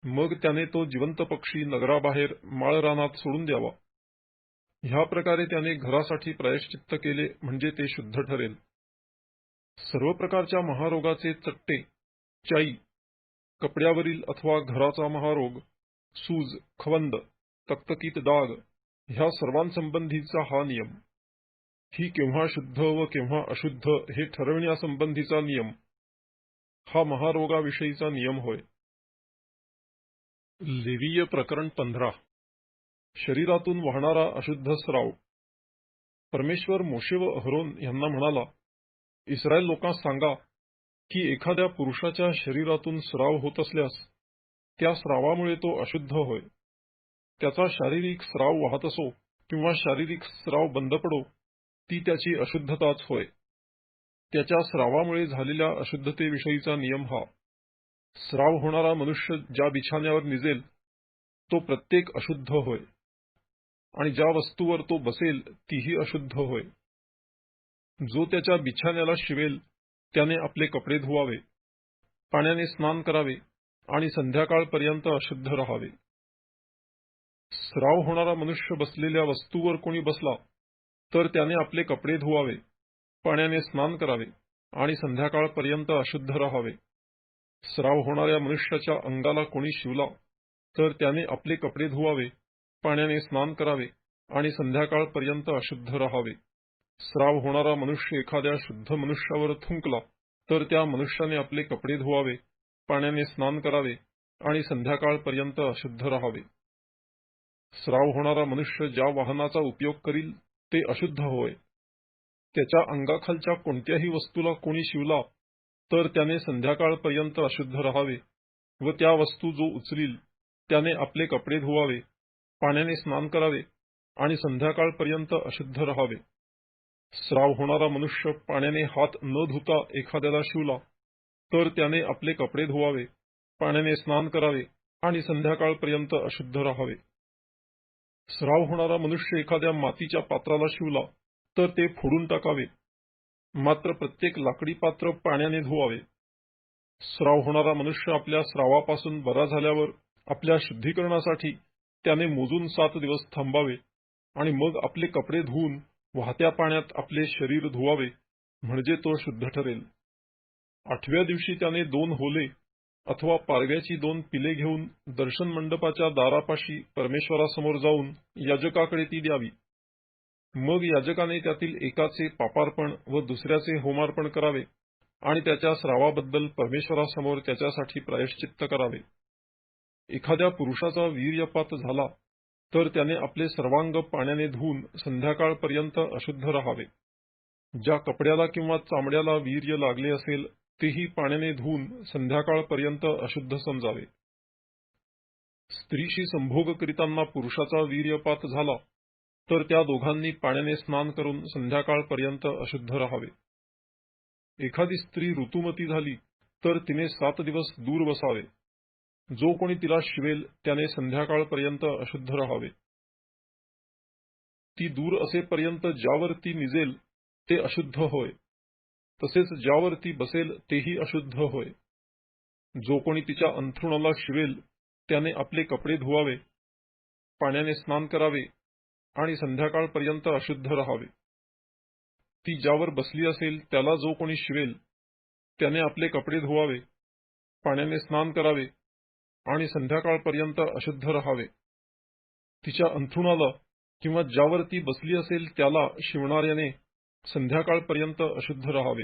मग त्याने तो जिवंत पक्षी नगराबाहेर माळरानात सोडून द्यावा. ह्या प्रकारे त्याने घरासाठी प्रायश्चित्त केले म्हणजे ते शुद्ध ठरेल. सर्व प्रकारच्या महारोगाचे चट्टे, चाई, कपड्यावरील अथवा घराचा महारोग, सूज, खवंद, तकतकीत डाग ह्या सर्वांसंबंधीचा हा नियम. ही केव्हा शुद्ध व केव्हा अशुद्ध हे ठरविण्यासंबंधीचा नियम हा महारोगाविषयीचा नियम होय. लेवीय प्रकरण 15. शरीरातून वाहणारा अशुद्ध स्राव. परमेश्वर मोशे व अहरोन यांना म्हणाला, इस्रायल लोकांस सांगा की एखाद्या पुरुषाच्या शरीरातून स्राव होत असल्यास त्या स्रावामुळे तो अशुद्ध होय. त्याचा शारीरिक स्राव वाहत असो किंवा शारीरिक स्राव बंद पडो, ती त्याची अशुद्धताच होय. त्याच्या स्रावामुळे झालेल्या अशुद्धतेविषयीचा नियम हा. स्राव होणारा मनुष्य ज्या बिछाण्यावर निजेल तो प्रत्येक अशुद्ध होय आणि ज्या वस्तूवर तो बसेल तीही अशुद्ध होय. जो त्याच्या बिछाण्याला शिवेल त्याने आपले कपडे धुवावे, पाण्याने स्नान करावे आणि संध्याकाळपर्यंत अशुद्ध राहावे. स्राव होणारा मनुष्य बसलेल्या वस्तूवर कोणी बसला तर त्याने आपले कपडे धुवावे, पाण्याने स्नान करावे आणि संध्याकाळपर्यंत अशुद्ध राहावे. स्राव होणाऱ्या मनुष्याच्या अंगाला कोणी शिवला तर त्याने आपले कपडे धुवावे, पाण्याने स्नान करावे आणि संध्याकाळपर्यंत अशुद्ध राहावे. स्राव होणारा मनुष्य एखाद्या शुद्ध मनुष्यावर थुंकला तर त्या मनुष्याने आपले कपडे धुवावे, पाण्याने स्नान करावे आणि संध्याकाळपर्यंत अशुद्ध राहावे. स्राव होणारा मनुष्य ज्या वाहनाचा उपयोग करील ते अशुद्ध होय. त्याच्या अंगाखालच्या कोणत्याही वस्तूला कोणी शिवला तर त्याने संध्याकाळपर्यंत अशुद्ध राहावे व त्या वस्तू जो उचलील त्याने आपले कपडे धुवावे, पाण्याने स्नान करावे आणि संध्याकाळपर्यंत अशुद्ध राहावे. स्राव होणारा मनुष्य पाण्याने हात न धुता एखाद्याला शिवला तर त्याने आपले कपडे धुवावे, पाण्याने स्नान करावे आणि संध्याकाळपर्यंत अशुद्ध राहावे. स्राव होणारा मनुष्य एखाद्या मातीच्या पात्राला शिवला तर ते फोडून टाकावे, मात्र प्रत्येक लाकडी पात्र पाण्याने धुवावे. स्राव होणारा मनुष्य आपल्या स्रावापासून बरा झाल्यावर आपल्या शुद्धीकरणासाठी त्याने मोजून 7 दिवस थांबावे आणि मग आपले कपडे धुवून वाहत्या पाण्यात आपले शरीर धुवावे, म्हणजे तो शुद्ध ठरेल. 8व्या दिवशी त्याने 2 होले अथवा पारव्याची 2 पिले घेऊन दर्शन मंडपाच्या दारापाशी परमेश्वरासमोर जाऊन याजकाकडे ती द्यावी. मग याजकाने त्यातील एकाचे पापार्पण व दुसऱ्याचे होमार्पण करावे आणि त्याच्या स्रावाबद्दल परमेश्वरासमोर त्याच्यासाठी प्रायश्चित्त करावे. एखाद्या पुरुषाचा वीर्यपात झाला तर त्याने आपले सर्वांग पाण्याने धुवून संध्याकाळपर्यंत अशुद्ध राहावे. ज्या कपड्याला किंवा चामड्याला वीर्य लागले असेल तेही पाण्याने धुवून संध्याकाळपर्यंत अशुद्ध समजावे. स्त्रीशी संभोग करीताना पुरुषाचा वीर्यपात झाला तर त्या दोघांनी पाण्याने स्नान करून संध्याकाळपर्यंत अशुद्ध राहावे. एखादी स्त्री ऋतुमती झाली तर तिने 7 दिवस दूर बसावे. जो कोणी तिला शिवेल त्याने संध्याकाळपर्यंत अशुद्ध राहावे. ती दूर असेपर्यंत ज्यावर ती निजेल ते अशुद्ध होय, तसेच ज्यावर ती बसेल तेही अशुद्ध होय. जो कोणी तिच्या अंथरुणाला शिवेल त्याने आपले कपडे धुवावे, पाण्याने स्नान करावे आणि संध्याकाळपर्यंत अशुद्ध राहावे. ती ज्यावर बसली असेल त्याला जो कोणी शिवेल त्याने आपले कपडे धुवावे, पाण्याने स्नान करावे आणि संध्याकाळपर्यंत अशुद्ध राहावे. तिच्या अंथरुणाला किंवा ज्यावर ती बसली असेल त्याला शिवणाऱ्याने संध्याकाळपर्यंत अशुद्ध राहावे.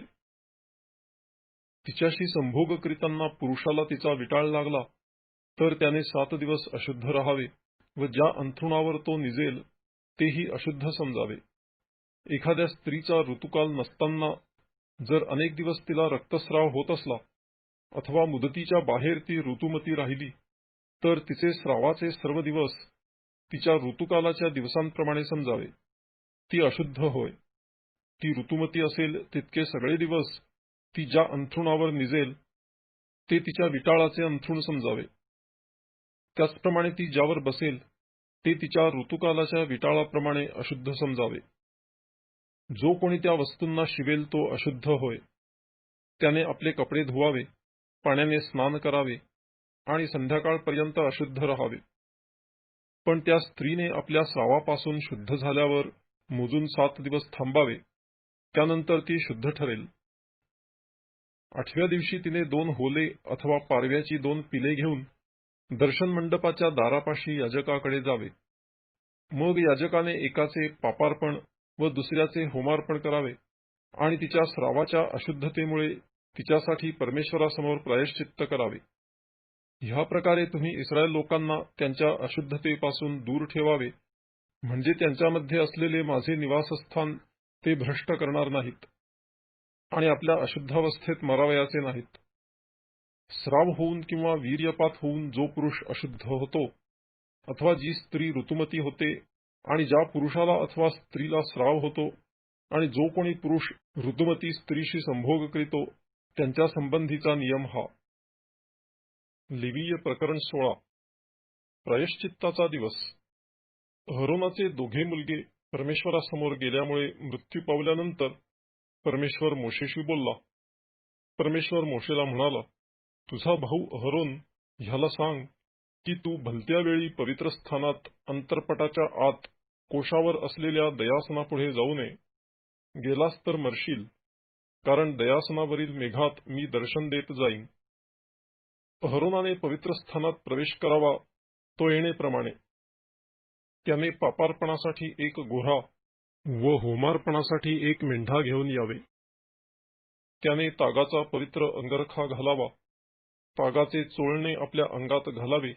तिच्याशी संभोग करीताना पुरुषाला तिचा विटाळ लागला तर त्याने 7 दिवस अशुद्ध राहावे व ज्या अंथरुणावर तो निजेल तेही अशुद्ध समजावे. एखाद्या स्त्रीचा ऋतुकाल नसताना जर अनेक दिवस तिला रक्तस्राव होत असला अथवा मुदतीच्या बाहेर ती ऋतुमती राहिली तर तिचे स्रावाचे सर्व दिवस तिच्या ऋतुकालाच्या दिवसांप्रमाणे समजावे. ती अशुद्ध होय. ती ऋतुमती असेल तितके सगळे दिवस ती ज्या अंथरुणावर निजेल ते तिच्या विटाळाचे अंथरुण समजावे. त्याचप्रमाणे ती ज्यावर बसेल ते तिच्या ऋतुकालाच्या विटाळाप्रमाणे अशुद्ध समजावे. जो कोणी त्या वस्तूंना शिवेल तो अशुद्ध होय. त्याने आपले कपडे धुवावे, पाण्याने स्नान करावे आणि संध्याकाळपर्यंत अशुद्ध राहावे. पण त्या स्त्रीने आपल्या स्रावापासून शुद्ध झाल्यावर मोजून 7 दिवस थांबावे, त्यानंतर ती शुद्ध ठरेल. 8व्या दिवशी तिने 2 होले अथवा पारव्याची 2 पिले घेऊन दर्शन मंडपाच्या दारापाशी याजकाकडे जावे. मग याजकाने एकाचे पापार्पण व दुसऱ्याचे होमार्पण करावे आणि तिच्या स्रावाच्या अशुद्धतेमुळे तिच्यासाठी परमेश्वरासमोर प्रायश्चित्त करावे. ह्या प्रकारे तुम्ही इस्रायल लोकांना त्यांच्या अशुद्धतेपासून दूर ठेवावे, म्हणजे त्यांच्यामध्ये असलेले माझे निवासस्थान ते भ्रष्ट करणार नाहीत आणि आपल्या अशुद्धावस्थेत मरावयाचे नाहीत. स्राव होऊन किंवा वीर्यपात होऊन जो पुरुष अशुद्ध होतो अथवा जी स्त्री ऋतुमती होते आणि ज्या पुरुषाला अथवा स्त्रीला स्राव होतो आणि जो कोणी पुरुष ऋतुमती स्त्रीशी संभोग करीतो त्यांच्या संबंधीचा नियम हा. लेवीय प्रकरण 16. प्रायश्चित्ताचा दिवस. अहरोनाचे दोघे मुलगे परमेश्वरासमोर गेल्यामुळे मृत्यू पावल्यानंतर परमेश्वर मोशेशी बोलला. परमेश्वर मोशेला म्हणाला, तुझा भाऊ अहरोन ह्याला सांग की तू भलत्या वेळी पवित्र स्थानात अंतरपटाच्या आत कोशावर असलेल्या दयासनापुढे जाऊ नये. गेलास तर मरशील, कारण दयासनावरील मेघात मी दर्शन देत जाईन. अहरोनाने पवित्र स्थानात प्रवेश करावा तो येणेप्रमाणे त्याने पापार्पणासाठी एक गोरा व होमार्पणासाठी एक मेंढा घेऊन यावे. त्याने तागाचा पवित्र अंगरखा घालावा, तागाचे चोळणे आपल्या अंगात घालावे,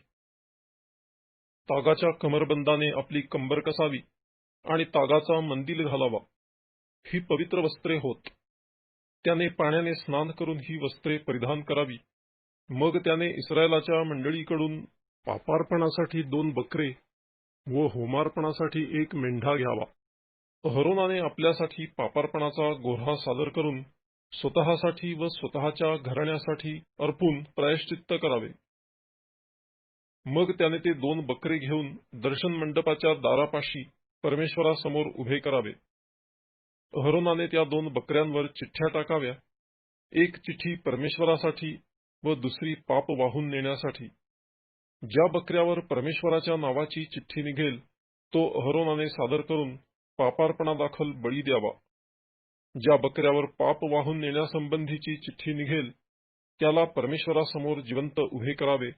तागाच्या कमरबंदाने आपली कंबर कसावी आणि तागाचा मंदिल घालावा. ही पवित्र वस्त्रे होत. त्याने पाण्याने स्नान करून ही वस्त्रे परिधान करावी. मग त्याने इस्रायलाच्या मंडळीकडून पापार्पणासाठी 2 बकरे व होमार्पणासाठी 1 मेंढा घ्यावा. अहरोनाने आपल्यासाठी पापार्पणाचा गोऱ्हा सादर करून स्वतःसाठी व स्वतःच्या घराण्यासाठी अर्पून प्रायश्चित्त करावे. मग त्याने ते 2 बकरे घेऊन दर्शन मंडपाच्या दारापाशी परमेश्वरासमोर उभे करावे. अहरोनाने त्या 2 बकऱ्यांवर चिठ्ठ्या टाकाव्या, एक चिठ्ठी परमेश्वरासाठी व दुसरी पाप वाहून नेण्यासाठी. ज्या बकऱ्यावर परमेश्वराच्या नावाची चिठ्ठी निघेल तो अहरोनाने सादर करून पापार्पणादाखल बळी द्यावा. ज्या बकऱ्यावर पाप वाहून नेण्यासंबंधीची चिठ्ठी निघेल त्याला परमेश्वरासमोर जिवंत उभे करावे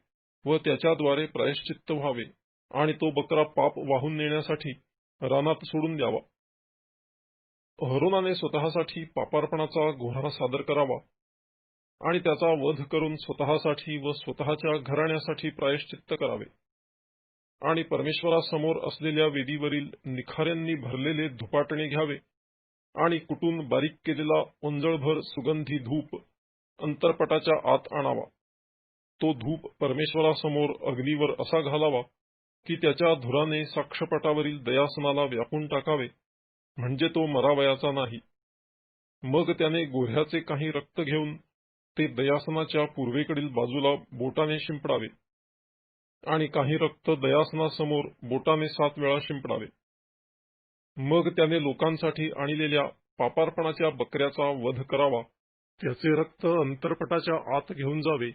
व त्याच्याद्वारे प्रायश्चित्त व्हावे आणि तो बकरा पाप वाहून नेण्यासाठी रानात सोडून द्यावा. अहरोनाने स्वतःसाठी पापार्पणाचा गोऱ्हा सादर करावा आणि त्याचा वध करून स्वतःसाठी व स्वतःच्या घराण्यासाठी प्रायश्चित्त करावे आणि परमेश्वरासमोर असलेल्या वेदीवरील निखाऱ्यांनी भरलेले धुपाटणे घ्यावे आणि कुटून बारीक केलेला ओंजळभर सुगंधी धूप अंतरपटाच्या आत आणावा. तो धूप परमेश्वरासमोर अग्नीवर असा घालावा की त्याच्या धुराने साक्षपटावरील दयासनाला व्यापून टाकावे, म्हणजे तो मरावयाचा नाही. मग त्याने गोऱ्ह्याचे काही रक्त घेऊन ते दयासनाच्या पूर्वेकडील बाजूला बोटाने शिंपडावे आणि काही रक्त दयासनासमोर बोटाने 7 वेळा शिंपडावे. मग त्याने लोकांसाठी आणलेल्या पापार्पणाच्या बकऱ्याचा वध करावा. त्याचे रक्त अंतरपटाच्या आत घेऊन जावे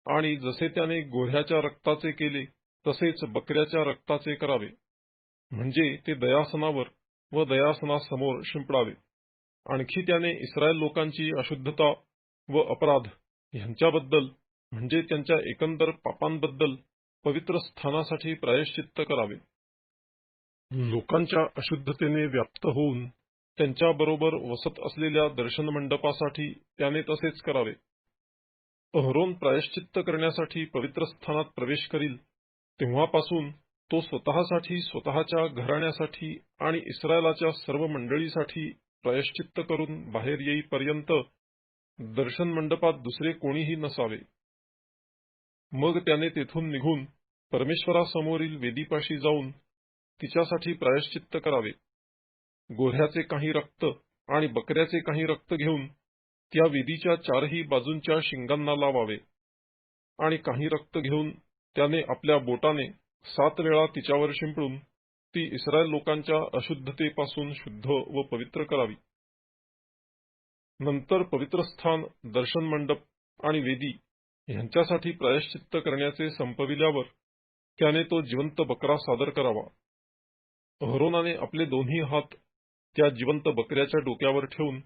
आणि जसे त्याने गोऱ्ह्याच्या रक्ताचे केले तसेच बकऱ्याच्या रक्ताचे करावे, म्हणजे ते दयासनावर व दयासनासमोर शिंपडावे. आणखी त्याने इस्रायल लोकांची अशुद्धता व अपराध ह्यांच्याबद्दल म्हणजे त्यांच्या एकंदर पापांबद्दल पवित्र स्थानासाठी प्रायश्चित्त करावे. लोकांच्या अशुद्धतेने व्याप्त होऊन त्यांच्याबरोबर वसत असलेल्या दर्शन मंडपासाठी त्याने तसेच करावे. अहरोन प्रायश्चित्त करण्यासाठी पवित्र स्थानात प्रवेश करील तेव्हापासून तो स्वतःसाठी, स्वतःच्या घराण्यासाठी आणि इस्रायलाच्या सर्व मंडळीसाठी प्रायश्चित्त करून बाहेर येईपर्यंत दर्शन मंडपात दुसरे कोणीही नसावे. मग त्याने तेथून निघून परमेश्वरासमोरील वेदीपाशी जाऊन तिच्यासाठी प्रायश्चित्त करावे. गोऱ्ह्याचे काही रक्त आणि बकऱ्याचे काही रक्त घेऊन त्या वेदीच्या 4ही बाजूंच्या शिंगांना लावावे आणि काही रक्त घेऊन त्याने आपल्या बोटाने 7 वेळा तिच्यावर शिंपडून ती इस्रायल लोकांच्या अशुद्धतेपासून शुद्ध व पवित्र करावी. नंतर पवित्र स्थान, दर्शन मंडप आणि वेदी ह्यांच्यासाठी प्रायश्चित्त करण्याचे संपविल्यावर त्याने तो जिवंत बकरा सादर करावा. अहरोनाने आपले 2ही हात त्या जिवंत बकऱ्याच्या डोक्यावर ठेवून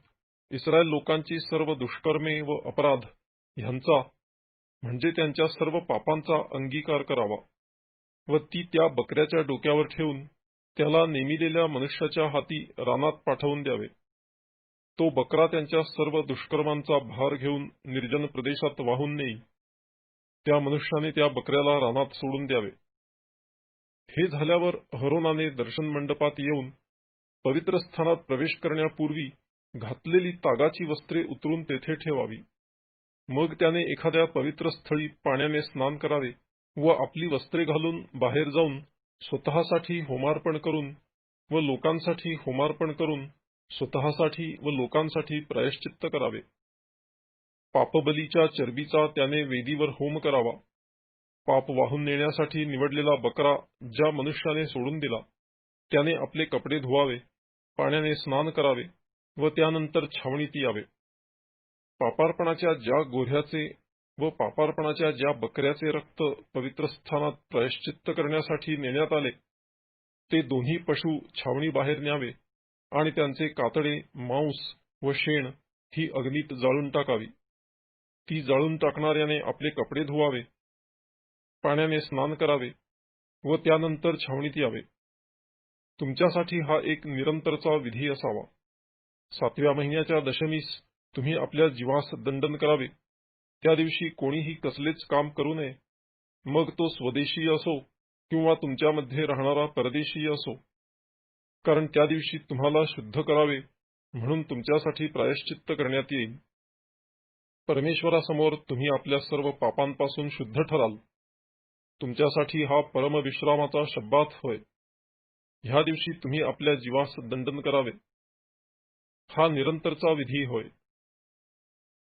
इस्रायल लोकांची सर्व दुष्कर्मे व अपराध ह्यांचा म्हणजे त्यांच्या सर्व पापांचा अंगीकार करावा व ती त्या बकऱ्याच्या डोक्यावर ठेवून त्याला नेमिलेल्या मनुष्याच्या हाती रानात पाठवून द्यावे. तो बकरा त्यांच्या सर्व दुष्कर्मांचा भार घेऊन निर्जन प्रदेशात वाहून नेईल. त्या मनुष्याने त्या बकऱ्याला रानात सोडून द्यावे. हे झाल्यावर अहरोनाने दर्शन मंडपात येऊन पवित्र स्थानात प्रवेश करण्यापूर्वी घातलेली तागाची वस्त्रे उतरून तेथे ठेवावी. मग त्याने एखाद्या पवित्र स्थळी पाण्याने स्नान करावे व आपली वस्त्रे घालून बाहेर जाऊन स्वतःसाठी होमार्पण करून व लोकांसाठी होमार्पण करून स्वतःसाठी व लोकांसाठी प्रायश्चित्त करावे. पापबलीच्या चरबीचा त्याने वेदीवर होम करावा. पाप वाहून नेण्यासाठी निवडलेला बकरा ज्या मनुष्याने सोडून दिला त्याने आपले कपडे धुवावे, पाण्याने स्नान करावे व त्यानंतर छावणीत यावे. पापार्पणाच्या ज्या गोऱ्ह्याचे व पापार्पणाच्या ज्या बकऱ्याचे रक्त पवित्र स्थानात प्रायश्चित्त करण्यासाठी नेण्यात आले ते दोन्ही पशु छावणी बाहेर न्यावे आणि त्यांचे कातडे, मांस व शेण ही अग्नीत जाळून टाकावी. ती जाळून टाकणाऱ्याने आपले कपडे धुवावे, पाण्याने स्नान करावे व त्यानंतर छावणीत यावे. तुमच्यासाठी हा एक निरंतरचा विधी असावा. 7व्या महिन्याच्या दशमीस तुम्ही आपल्या जीवास दंडन करावे. त्या दिवशी कोणीही कसलेच काम करू नये, मग तो स्वदेशीय असो किंवा तुमच्यामध्ये राहणारा परदेशीय असो, कारण त्या दिवशी तुम्हाला शुद्ध करावे म्हणून तुमच्यासाठी प्रायश्चित्त करण्यात येईल. परमेश्वरासमोर तुम्ही आपल्या सर्व पापांपासून शुद्ध ठराल. तुमच्यासाठी हा परमविश्रामाचा शब्बात होय. ह्या दिवशी तुम्ही आपल्या जीवास दंडन करावे. हा निरंतरचा विधी होय.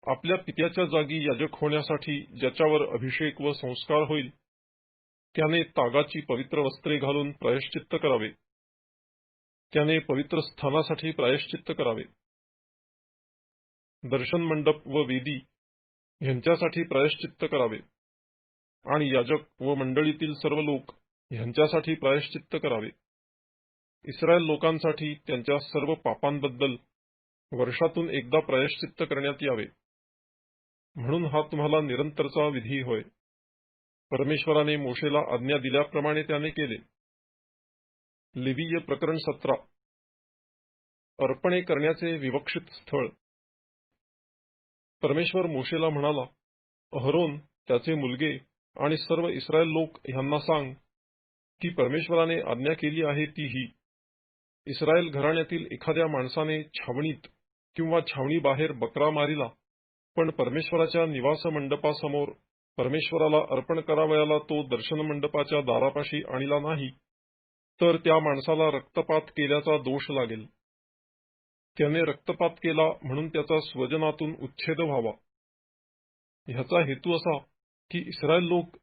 आपल्या पित्याच्या जागी याजक होण्यासाठी ज्याच्यावर अभिषेक व संस्कार होईल, त्याने तागाची पवित्र वस्त्रे घालून प्रायश्चित्त करावे. त्याने पवित्र स्थानासाठी प्रायश्चित्त करावे. दर्शन मंडप व वेदी ह्यांच्यासाठी प्रायश्चित्त करावे आणि याजक व मंडळीतील सर्व लोक ह्यांच्यासाठी प्रायश्चित्त करावे. इस्रायल लोकांसाठी त्यांच्या सर्व पापांबद्दल वर्षातून एकदा प्रायश्चित्त करण्यात यावे. म्हणून हा तुम्हाला निरंतरचा विधी होय. परमेश्वराने मोशेला आज्ञा दिल्याप्रमाणे त्याने केले. लेवीय प्रकरण 17. अर्पणे करण्याचे विवक्षित स्थळ. परमेश्वर मोशेला म्हणाला, अहरोन, त्याचे मुलगे आणि सर्व इस्रायल लोक ह्यांना सांग की परमेश्वराने आज्ञा केली आहे ती ही: इस्रायल घराण्यातील एखाद्या माणसाने छावणीत किंवा छावणी बाहेर बकरा मारिला, पण परमेश्वराच्या निवास मंडपासमोर परमेश्वराला अर्पण करावयाला तो दर्शन मंडपाच्या दारापाशी आणला नाही, तर त्या माणसाला रक्तपात केल्याचा दोष लागेल. त्याने रक्तपात केला म्हणून त्याचा स्वजनातून उच्छेद व्हावा. ह्याचा हेतू असा की इस्रायल लोक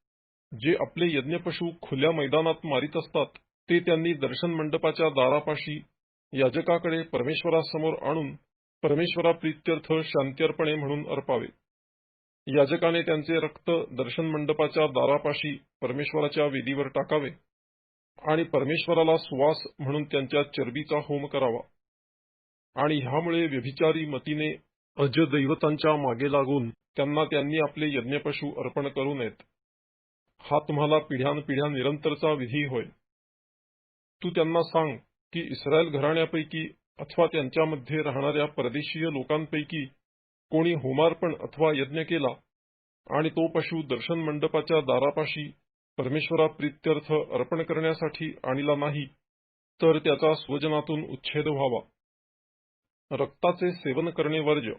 जे आपले यज्ञपशु खुल्या मैदानात मारित असतात, ते त्यांनी दर्शन मंडपाच्या दारापाशी याजकाकडे परमेश्वरासमोर आणून परमेश्वराप्रीत्यर्थ शांत्यर्पणे म्हणून अर्पावे. याजकाने त्यांचे रक्त दर्शन मंडपाच्या दारापाशी परमेश्वराच्या वेदीवर टाकावे आणि परमेश्वराला सुवास म्हणून त्यांच्या चरबीचा होम करावा. आणि ह्यामुळे व्यभिचारी मतीने अजदैवतांच्या मागे लागून त्यांनी आपले यज्ञपशु अर्पण करू नयेत. हा तुम्हाला पिढ्यानपिढ्या निरंतरचा विधी होय. तू त्यांना सांग की इस्रायल घराण्यापैकी अथवा त्यांच्यामध्ये राहणाऱ्या परदेशीय लोकांपैकी कोणी होमार्पण अथवा यज्ञ केला आणि तो पशु दर्शन मंडपाच्या दारापाशी परमेश्वराप्रीत्यर्थ अर्पण करण्यासाठी आणला नाही, तर त्याचा स्वजनातून उच्छेद व्हावा. रक्ताचे सेवन करणे वर्ज्य.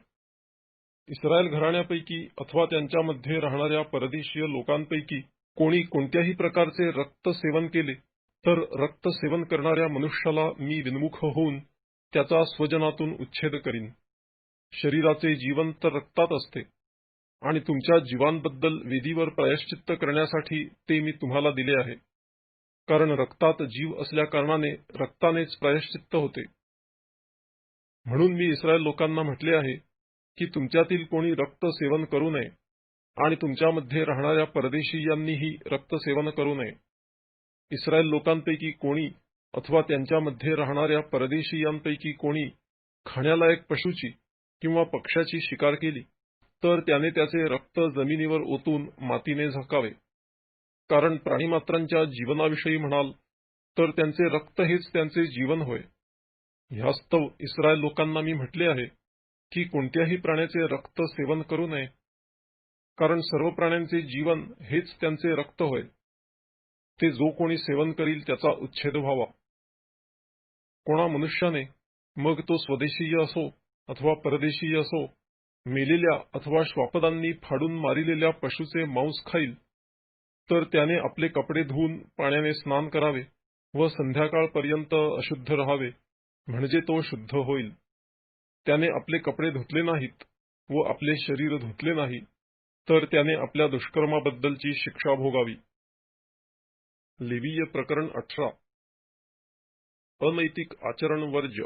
इस्रायल घराण्यापैकी अथवा त्यांच्यामध्ये राहणाऱ्या परदेशीय लोकांपैकी कोणी कोणत्याही प्रकारचे रक्त सेवन केले, तर रक्त सेवन करणाऱ्या मनुष्याला मी विन्मुख होऊन त्याचा स्वजनातून उच्छेद करीन. शरीराचे जीवन तर रक्तात असते आणि तुमच्या जीवांबद्दल वेदीवर प्रायश्चित्त करण्यासाठी ते मी तुम्हाला दिले आहे, कारण रक्तात जीव असल्याकारणाने रक्तानेच प्रायश्चित्त होते. म्हणून मी इस्रायल लोकांना म्हटले आहे की तुमच्यातील कोणी रक्त सेवन करू नये आणि तुमच्यामध्ये राहणाऱ्या परदेशीयांनीही रक्त सेवन करू नये. इस्रायल लोकांपैकी कोणी अथवा त्यांच्यामध्ये राहणाऱ्या परदेशीयांपैकी कोणी खाण्यालायक पशुची किंवा पक्ष्याची शिकार केली, तर त्याने त्याचे रक्त जमिनीवर ओतून मातीने झाकावे. कारण प्राणीमात्रांच्या जीवनाविषयी म्हणाल तर त्यांचे रक्त हेच त्यांचे जीवन होय. ह्यास्तव इस्रायल लोकांना मी म्हटले आहे की कोणत्याही प्राण्याचे रक्त सेवन करू नये, कारण सर्व प्राण्यांचे जीवन हेच त्यांचे रक्त होय. ते जो कोणी सेवन करील त्याचा उच्छेद व्हावा. कोणा मनुष्याने, मग तो स्वदेशीय असो अथवा परदेशीय असो, मेलेल्या अथवा श्वापदांनी फाडून मारिलेल्या पशुचे मांस खाईल, तर त्याने आपले कपडे धुवून पाण्याने स्नान करावे व संध्याकाळपर्यंत अशुद्ध राहावे, म्हणजे तो शुद्ध होईल. त्याने आपले कपडे धुतले नाहीत व आपले शरीर धुतले नाही, तर त्याने आपल्या दुष्कर्माबद्दलची शिक्षा भोगावी. लेवीय प्रकरण 18. अनैतिक आचरण वर्ज्य.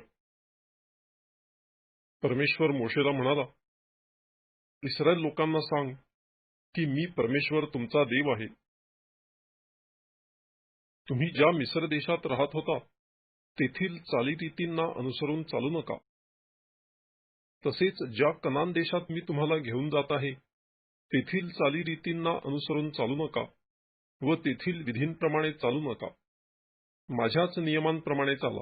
परमेश्वर मोशेला म्हणाला, इस्रायल लोकांना सांग की मी परमेश्वर तुमचा देव आहे. तुम्ही ज्या मिस्र देशात राहत होता तेथील चालीरीतींना अनुसरून चालू नका. तसेच ज्या कनान देशात मी तुम्हाला घेऊन जात आहे तेथील चालीरीतींना अनुसरून चालू नका व तेथील विधींप्रमाणे चालू नका. माझ्याच नियमांप्रमाणे चाला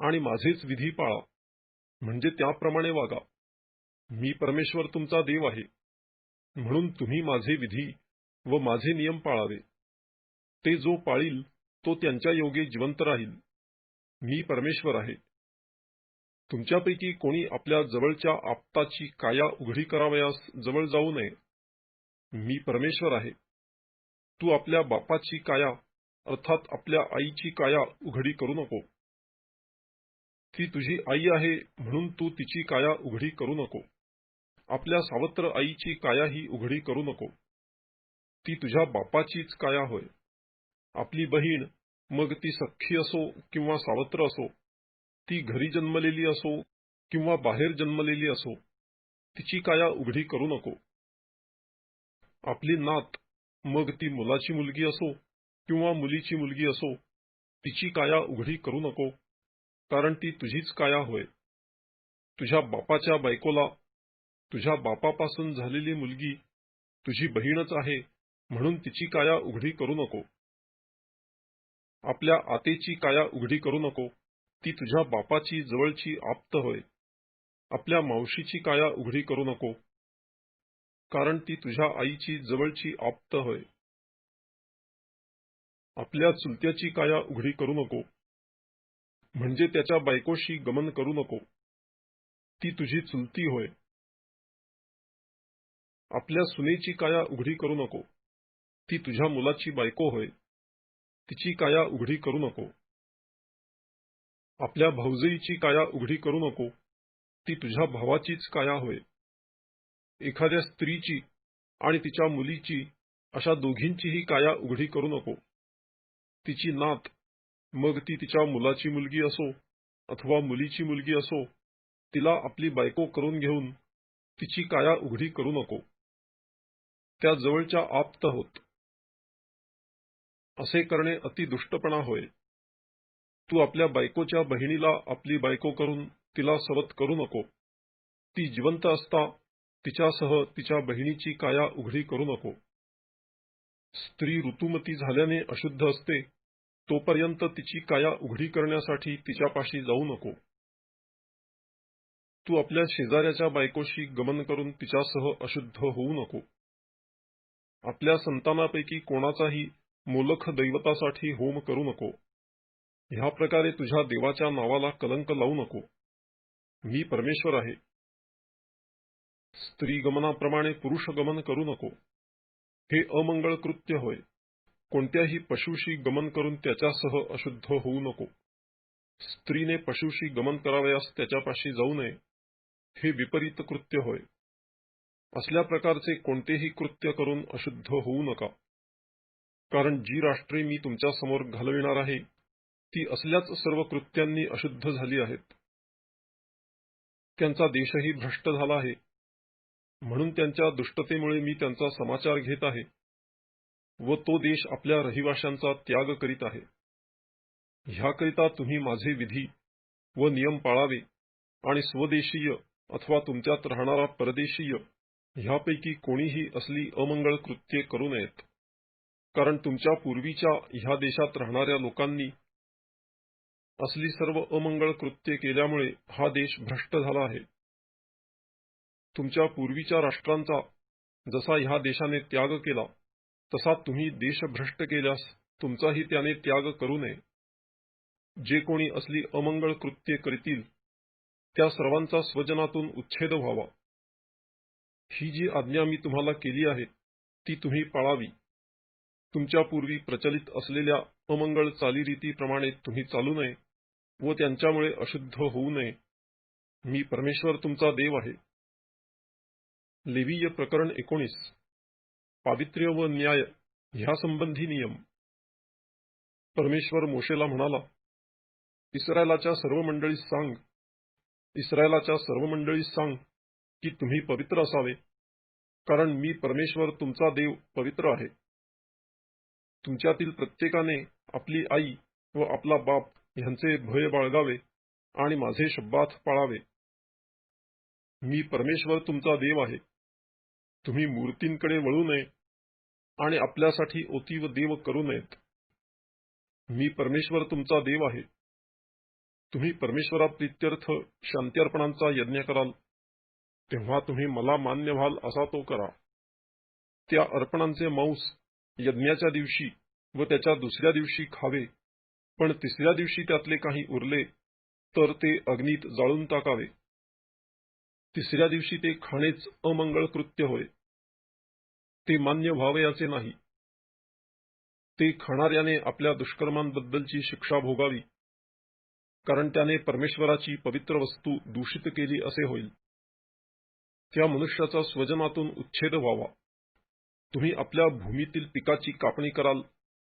आणि माझेच विधी पाळा, म्हणजे त्याप्रमाणे वागा. मी परमेश्वर तुमचा देव आहे, म्हणून तुम्ही माझे विधी व माझे नियम पाळावे. ते जो पाळील तो त्यांच्या योगे जिवंत राहील. मी परमेश्वर आहे. तुमच्यापैकी कोणी आपल्या जवळच्या आप्ताची काया उघडी करावयास जवळ जाऊ नये. मी परमेश्वर आहे. तू आपल्या बापाची काया अर्थात आपल्या आईची काया उघडी करू नको. ती तुझी आई आहे म्हणून तू तिची काया उघडी करू नको. आपल्या सावत्र आईची कायाही उघडी करू नको. ती तुझ्या बापाचीच काया होय. आपली बहीण, मग ती सख्खी असो किंवा सावत्र असो, ती घरी जन्मलेली असो किंवा बाहेर जन्मलेली असो, तिची काया उघडी करू नको. आपली नात, मग ती मुलाची मुलगी असो किंवा मुलीची मुलगी असो, तिची काया उघडी करू नको, कारण ती तुझीच काया होय. तुझ्या बापाच्या बायकोला, तुझ्या बापापासून झालेली मुलगी तुझी बहीणच आहे म्हणून तिची काया उघडी करू नको. आपल्या आतेची काया उघडी करू नको, ती तुझ्या बापाची जवळची आप्त होय. आपल्या मावशीची काया उघडी करू नको, कारण ती तुझ्या आईची जवळची आप्त होय. आपल्या चुलत्याची काया उघडी करू नको, म्हणजे त्याच्या बायकोशी गमन करू नको, ती तुझी चुलती होय. आपल्या सुनेची काया उघडी करू नको, ती तुझ्या मुलाची बायको होय. तिची काया उघडी करू नको. आपल्या भाऊजईची काया उघडी करू नको, ती तुझ्या भावाचीच काया होय. एखाद्या स्त्रीची आणि तिच्या मुलीची, अशा दोघींचीही काया उघडी करू नको. तिची नात, मग ती तिच्या मुलाची मुलगी असो अथवा मुलीची मुलगी असो, तिला आपली बायको करून घेऊन तिची काया उघडी करू नको. त्या जवळच्या आप्त होत. असे करणे अति दुष्टपणा होय. तू आपल्या बायकोच्या बहिणीला आपली बायको करून तिला सवत करू नको. ती जिवंत असता तिच्यासह तिच्या बहिणीची काया उघडी करू नको. स्त्री ऋतुमती झाल्याने अशुद्ध असते, तोपर्यंत तिची काया उघडी करण्यासाठी तिच्यापाशी जाऊ नको. तू आपल्या शेजाऱ्याच्या बायकोशी गमन करून तिच्यासह अशुद्ध होऊ नको. आपल्या संतानापैकी कोणाचाही मोलख दैवतासाठी होम करू नको. ह्या प्रकारे तुझ्या देवाच्या नावाला कलंक लावू नको. मी परमेश्वर आहे. स्त्री गमनाप्रमाणे पुरुष गमन करू नको. हे अमंगळ कृत्य होय. कोणत्याही पशुशी गमन करून त्याच्यासह अशुद्ध होऊ नको. स्त्रीने पशुशी गमन करावयास त्याच्यापाशी जाऊ नये. हे विपरीत कृत्य होय. असल्या प्रकारचे कोणतेही कृत्य करून अशुद्ध होऊ नका. कारण जी राष्ट्रे मी तुमच्या समोर घालविणार आहे, ती असल्याच सर्व कृत्यांनी अशुद्ध झाली आहेत. त्यांचा देशही भ्रष्ट झाला आहे. म्हणून त्यांच्या दुष्टतेमुळे मी त्यांचा समाचार घेत आहे व तो देश आपल्या रहिवाशांचा त्याग करीत आहे. ह्याकरिता तुम्ही माझे विधी व नियम पाळावे आणि स्वदेशीय अथवा तुमच्यात राहणारा परदेशीय ह्यापैकी कोणीही असली अमंगळ कृत्ये करू नयेत. कारण तुमच्या पूर्वीच्या ह्या देशात राहणाऱ्या लोकांनी असली सर्व अमंगळ कृत्ये केल्यामुळे हा देश भ्रष्ट झाला आहे. तुमच्या पूर्वीच्या राष्ट्रांचा जसा ह्या देशाने त्याग केला, तसा तुम्ही देश भ्रष्ट केल्यास तुमचाही त्याने त्याग करू नये. जे कोणी असली अमंगळ कृत्ये करतील, त्या सर्वांचा स्वजनातून उच्छेद व्हावा. ही जी आज्ञा मी तुम्हाला केली आहे, ती तुम्ही पाळावी. तुमच्या पूर्वी प्रचलित असलेल्या अमंगळ चालीरीतीप्रमाणे तुम्ही चालू नये व त्यांच्यामुळे अशुद्ध होऊ नये. मी परमेश्वर तुमचा देव आहे. लेवीय प्रकरण 19. पावित्र्य व न्याय ह्यासंबंधी नियम. परमेश्वर मोशेला म्हणाला, इस्रायलाच्या सर्व मंडळीस सांग की तुम्ही पवित्र असावे, कारण मी परमेश्वर तुमचा देव पवित्र आहे. तुमच्यातील प्रत्येकाने आपली आई व आपला बाप ह्यांचे भय बाळगावे आणि माझे शब्बात पाळावे. मी परमेश्वर तुमचा देव आहे. तुम्ही मूर्तींकडे वळू नये आणि आपल्यासाठी ओती व देव करू नयेत. मी परमेश्वर तुमचा देव आहे. तुम्ही परमेश्वराप्रित्यर्थ शांती यज्ञ कराल, तेव्हा तुम्ही मला मान्य व्हाल असा तो करा. त्या अर्पणांचे मांस यज्ञाच्या दिवशी व त्याच्या दुसऱ्या दिवशी खावे, पण तिसऱ्या दिवशी त्यातले काही उरले तर ते अग्नीत जाळून टाकावे. तिसऱ्या दिवशी ते खाणेच अमंगळ कृत्य होय. ते मान्य व्हावयाचे नाही. ते खाणाऱ्याने आपल्या दुष्कर्मांबद्दलची शिक्षा भोगावी, कारण त्याने परमेश्वराची पवित्र वस्तू दूषित केली असे होईल. त्या मनुष्याचा स्वजनातून उच्छेद व्हावा. तुम्ही आपल्या भूमीतील पिकाची कापणी कराल,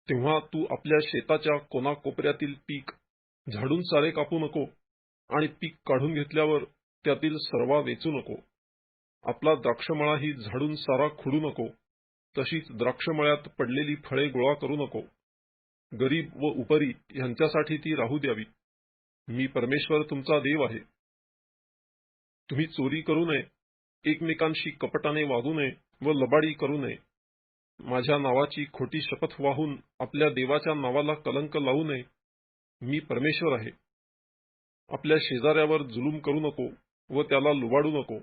तेव्हा तू आपल्या शेताच्या कोनाकोपऱ्यातील पीक झाडून सारे कापू नको आणि पीक काढून घेतल्यावर त्यातील सर्वा वेचू नको. आपला द्राक्षमळाही झाडून सारा खुडू नको. तशीच द्राक्षमळ्यात पडलेली फळे गोळा करू नको. गरीब व उपरी यांच्यासाठी ती राहू द्यावी. मी परमेश्वर तुमचा देव आहे. तुम्ही चोरी करू नये, एकमेकांशी कपटाने वागू नये व लबाडी करू नये. माझ्या नावाची खोटी शपथ वाहून आपल्या देवाच्या नावाला कलंक लावू नये. मी परमेश्वर आहे. आपल्या शेजाऱ्यावर जुलूम करू नको व त्याला लुबाडू नको.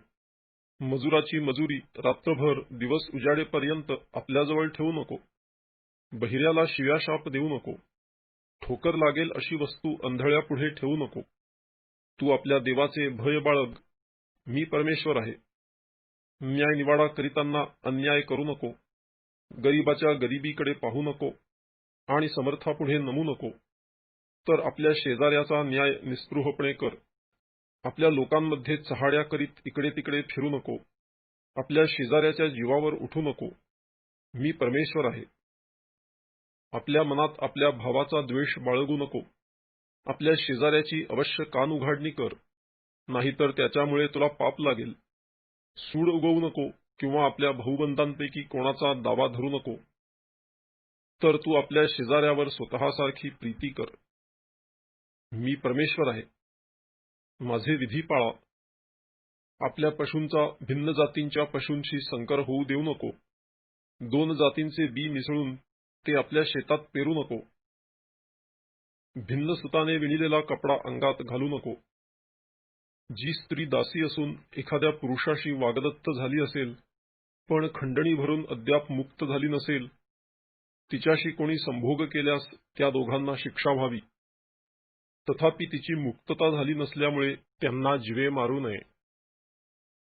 मजुराची मजुरी रात्रभर दिवस उजाडेपर्यंत आपल्याजवळ ठेवू नको. बहिऱ्याला शिव्या शाप देऊ नको. ठोकर लागेल अशी वस्तू अंधळ्यापुढे ठेवू नको. तू आपल्या देवाचे भय बाळग. मी परमेश्वर आहे. न्याय निवाडा करीताना अन्याय करू नको. गरीबाच्या गरिबीकडे पाहू नको आणि समर्थापुढे नमू नको. तर आपल्या शेजाऱ्याचा न्याय निस्पृहपणे कर. आपल्या लोकांमध्ये चहाड्या करीत इकडे तिकडे फिरू नको. आपल्या शेजाऱ्याच्या जीवावर उठू नको. मी परमेश्वर आहे. आपल्या मनात आपल्या भावाचा द्वेष बाळगू नको. आपल्या शेजाऱ्याची अवश्य कान उघाडणी कर, नाहीतर त्याच्यामुळे तुला पाप लागेल. सूड उगवू नको किंवा आपल्या भाऊबंधांपैकी कोणाचा दावा धरू नको. तर तू आपल्या शेजाऱ्यावर स्वतःसारखी प्रीती कर. मी परमेश्वर आहे. माझे विधी पाळा. आपल्या पशूंचा भिन्न जातींच्या पशूंशी संकर होऊ देऊ नको. दोन जातींचे बी मिसळून ते आपल्या शेतात पेरू नको. भिन्न सुताने विणिलेला कपडा अंगात घालू नको. जी स्त्री दासी असून एखाद्या पुरुषाशी वागदत्त झाली असेल, पण खंडणी भरून अद्याप मुक्त झाली नसेल, तिच्याशी कोणी संभोग केल्यास त्या दोघांना शिक्षा व्हावी. तथापि तिची मुक्तता झाली नसल्यामुळे त्यांना जीवे मारू नये.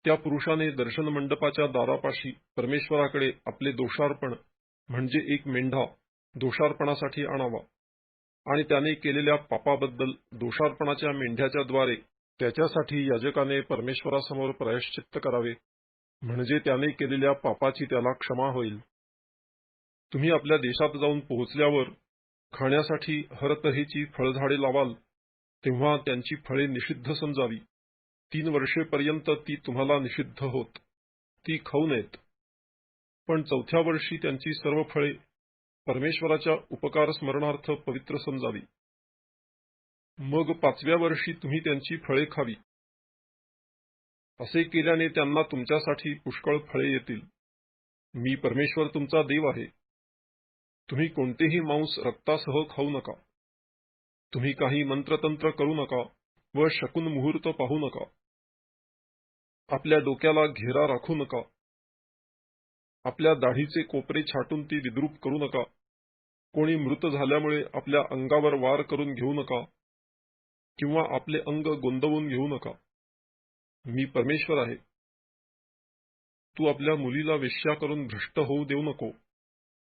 त्या पुरुषाने दर्शन मंडपाच्या दारापाशी परमेश्वराकडे आपले दोषार्पण म्हणजे एक मेंढा दोषार्पणासाठी आणावा आणि त्याने केलेल्या पापाबद्दल दोषार्पणाच्या मेंढ्याच्या द्वारे त्याच्यासाठी याजकाने परमेश्वरासमोर प्रायश्चित्त करावे, म्हणजे त्याने केलेल्या पापाची त्याला क्षमा होईल. तुम्ही आपल्या देशात जाऊन पोहोचल्यावर खाण्यासाठी हरतऱ्हेची फळझाडे लावाल, तेव्हा त्यांची फळे निषिद्ध समजावी. 3 वर्षेपर्यंत ती तुम्हाला निषिद्ध होत. ती खाऊ नयेत. पण 4थ्या वर्षी त्यांची सर्व फळे परमेश्वराच्या उपकार स्मरणार्थ पवित्र समजावी. मग 5व्या वर्षी तुम्ही त्यांची फळे खावी. असे केल्याने त्यांना तुमच्यासाठी पुष्कळ फळे येतील. मी परमेश्वर तुमचा देव आहे. तुम्ही कोणतेही मांस रक्तासह खाऊ नका. तुम्ही काही मंत्रतंत्र करू नका व शकून मुहूर्त पाहू नका. आपल्या डोक्याला घेरा राखू नका. आपल्या दाढीचे कोपरे छाटून ती विद्रूप करू नका. कोणी मृत झाल्यामुळे आपल्या अंगावर वार करून घेऊ नका किंवा आपले अंग गोंदवून घेऊ नका. मी परमेश्वर आहे. तू आपल्या मुलीला वेश्या करून भ्रष्ट होऊ देऊ नको,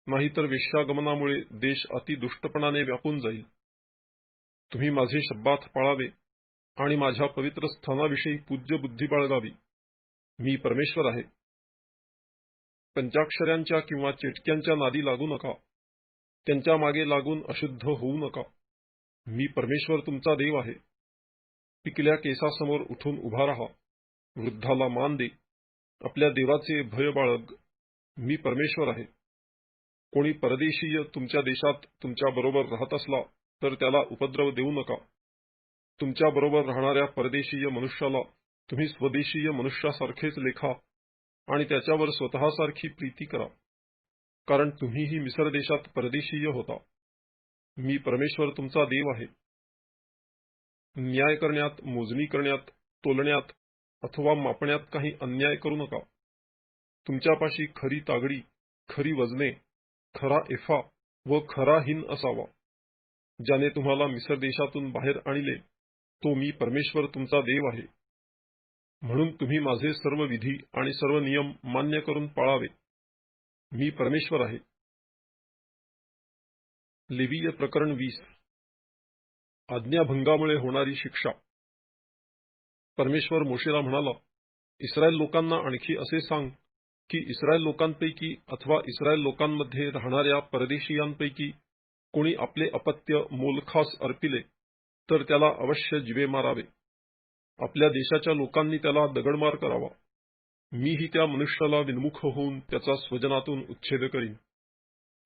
नाहीतर वेश्यागमनामुळे देश अतिदुष्टपणाने व्यापून जाईल. तुम्ही माझे शब्बात पाळावे आणि माझ्या पवित्र स्थानाविषयी पूज्य बुद्धी बाळगावी. मी परमेश्वर आहे. पंचाक्षऱ्यांच्या किंवा चिटक्यांच्या नादी लागू नका. त्यांच्या मागे लागून अशुद्ध होऊ नका. मी परमेश्वर तुमचा देव आहे. पिकल्या केसासमोर उठून उभा राहा. वृद्धाला मान दे. आपल्या देवाचे भय बाळग. मी परमेश्वर आहे. कोणी परदेशीय तुमच्या देशात तुमच्या बरोबर राहत असला तर त्याला उपद्रव देऊ नका. तुमच्या बरोबर राहणाऱ्या परदेशीय मनुष्याला तुम्ही स्वदेशीय मनुष्यासारखेच लेखा आणि त्याच्यावर स्वतःसारखी प्रीती करा, कारण तुम्हीही मिस्र देशात परदेशीय होता. मी परमेश्वर तुमचा देव आहे. न्याय करण्यात, मोजणी करण्यात, तोलण्यात अथवा मापण्यात काही अन्याय करू नका. तुमच्यापाशी खरी तागडी, खरी वजने, खरा एफा व खरा हिन असावा. ज्याने तुम्हाला मिस्र देशातून बाहेर आणले, तो मी परमेश्वर तुमचा देव आहे. म्हणून तुम्ही माझे सर्व विधी आणि सर्व नियम मान्य करून पाळावे. मी परमेश्वर आहे. लेवीय प्रकरण 20. आज्ञाभंगामुळे होणारी शिक्षा. परमेश्वर मोशेला म्हणाला, इस्रायल लोकांना आणखी असे सांग की इस्रायल लोकांपैकी अथवा इस्रायल लोकांमध्ये राहणाऱ्या परदेशीयांपैकी कोणी आपले अपत्य मोलखास अर्पिले तर त्याला अवश्य जिवे मारावे. आपल्या देशाच्या लोकांनी त्याला दगडमार करावा. मीही त्या मनुष्याला विन्मुख होऊन त्याचा स्वजनातून उच्छेद करीन,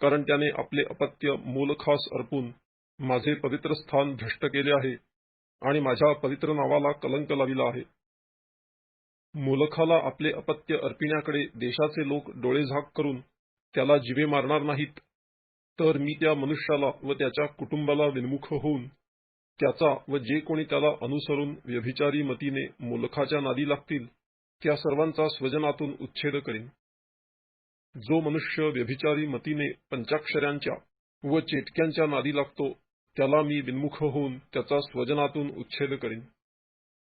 कारण त्याने आपले अपत्य मोलखास अर्पून माझे पवित्र स्थान भ्रष्ट केले आहे आणि माझ्या पवित्र नावाला कलंक लाविला आहे. मोलखाला आपले अपत्य अर्पिण्याकडे देशाचे लोक डोळेझाक करून त्याला जिवे मारणार नाहीत, तर मी त्या मनुष्याला व त्याच्या कुटुंबाला विन्मुख होऊन त्याचा व जे कोणी त्याला अनुसरून व्यभिचारी मतीने मोलखाच्या नादी लागतील त्या सर्वांचा स्वजनातून उच्छेद करीन. जो मनुष्य व्यभिचारी मतीने पंचाक्षऱ्यांच्या व चेटक्यांच्या नादी लागतो त्याला मी विन्मुख होऊन त्याचा स्वजनातून उच्छेद करीन.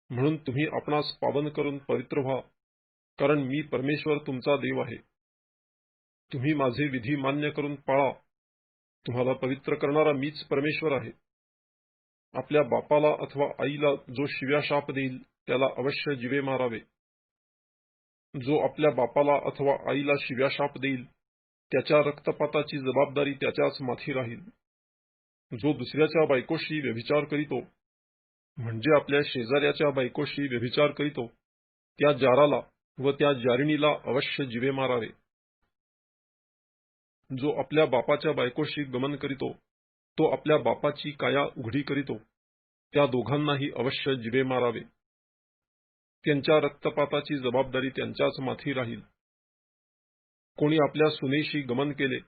म्हणून तुम्ही आपणास पावन करून पवित्र व्हा, कारण मी परमेश्वर तुमचा देव आहे. तुम्ही माझे विधी मान्य करून पाळा. तुम्हाला पवित्र करणारा मीच परमेश्वर आहे. आपल्या बापाला अथवा आईला जो शिव्या शाप देईल त्याला अवश्य जिवे मारावे. जो आपल्या बापाला अथवा आईला शिव्या शाप देईल त्याच्या रक्तपाताची जबाबदारी त्याच्याच माथी राहील. जो दुसऱ्याच्या बायकोशी व्यभिचार करीतो, म्हणजे आपल्या शेजाऱ्याच्या बायकोशी व्यभिचार करीतो, त्या जाराला व त्या जारिणीला अवश्य जिवे मारावे. जो आपल्या बापाच्या बायकोशी गमन करीतो तो आपल्या बापाची काया उघडी करीतो, त्या दोघांनाही अवश्य जिवे मारावे. त्यांच्या रक्तपाताची जबाबदारी त्यांच्याच माथी राहील. कोणी आपल्या सुनेशी गमन केले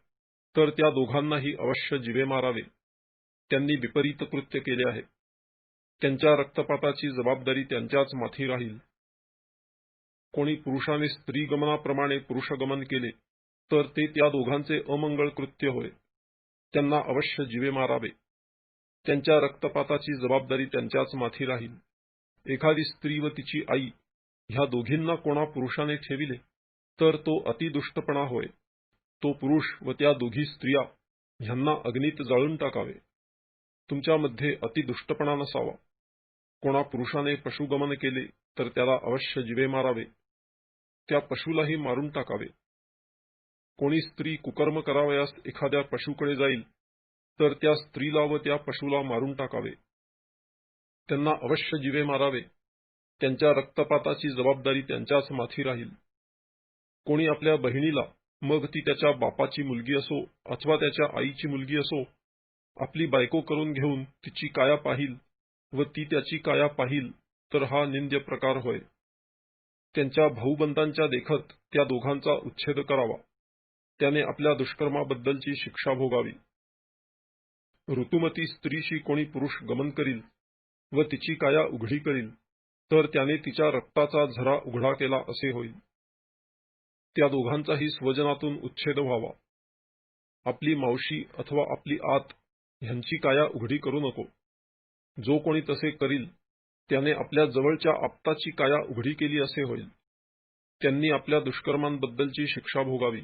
तर त्या दोघांनाही अवश्य जिवे मारावे. त्यांनी विपरीत कृत्य केले आहे. त्यांच्या रक्तपाताची जबाबदारी त्यांच्याच माथी राहील. कोणी पुरुषाने स्त्रीगमनाप्रमाणे पुरुषगमन केले तर ते त्या दोघांचे अमंगळ कृत्य होय. त्यांना अवश्य जिवे मारावे. त्यांच्या रक्तपाताची जबाबदारी त्यांच्याच माथी राहील. एखादी स्त्री व तिची आई ह्या दोघींना कोणा पुरुषाने ठेविले तर तो अतिदुष्टपणा होय. तो पुरुष व त्या दोघी स्त्रिया ह्यांना अग्नीत जाळून टाकावे. तुमच्यामध्ये अतिदुष्टपणा नसावा. कोणा पुरुषाने पशुगमन केले तर त्याला अवश्य जिवे मारावे. त्या पशुलाही मारून टाकावे. कोणी स्त्री कुकर्म करावयास एखाद्या पशुकडे जाईल तर त्या स्त्रीला व त्या पशुला मारून टाकावे. त्यांना अवश्य जिवे मारावे. त्यांच्या रक्तपाताची जबाबदारी त्यांच्याच माथी राहील. कोणी आपल्या बहिणीला, मग ती त्याच्या बापाची मुलगी असो अथवा त्याच्या आईची मुलगी असो, आपली बायको करून घेऊन तिची काया पाहिल व ती त्याची काया पाहिल तर हा निंद्य प्रकार होय. त्यांच्या भाऊबंदांच्या देखत त्या दोघांचा उच्छेद करावा. त्याने आपल्या दुष्कर्माबद्दलची शिक्षा भोगावी. ऋतुमती स्त्रीशी कोणी पुरुष गमन करील व तिची काया उघडी करील तर त्याने तिच्या रक्ताचा झरा उघडा केला असे होईल. त्या दोघांचाही स्वजनातून उच्छेद व्हावा. आपली मावशी अथवा आपली आत ह्यांची काया उघडी करू नको. जो कोणी तसे करील त्याने आपल्या जवळच्या आप्ताची काया उघडी केली असे होईल. त्यांनी आपल्या दुष्कर्मांबद्दलची शिक्षा भोगावी.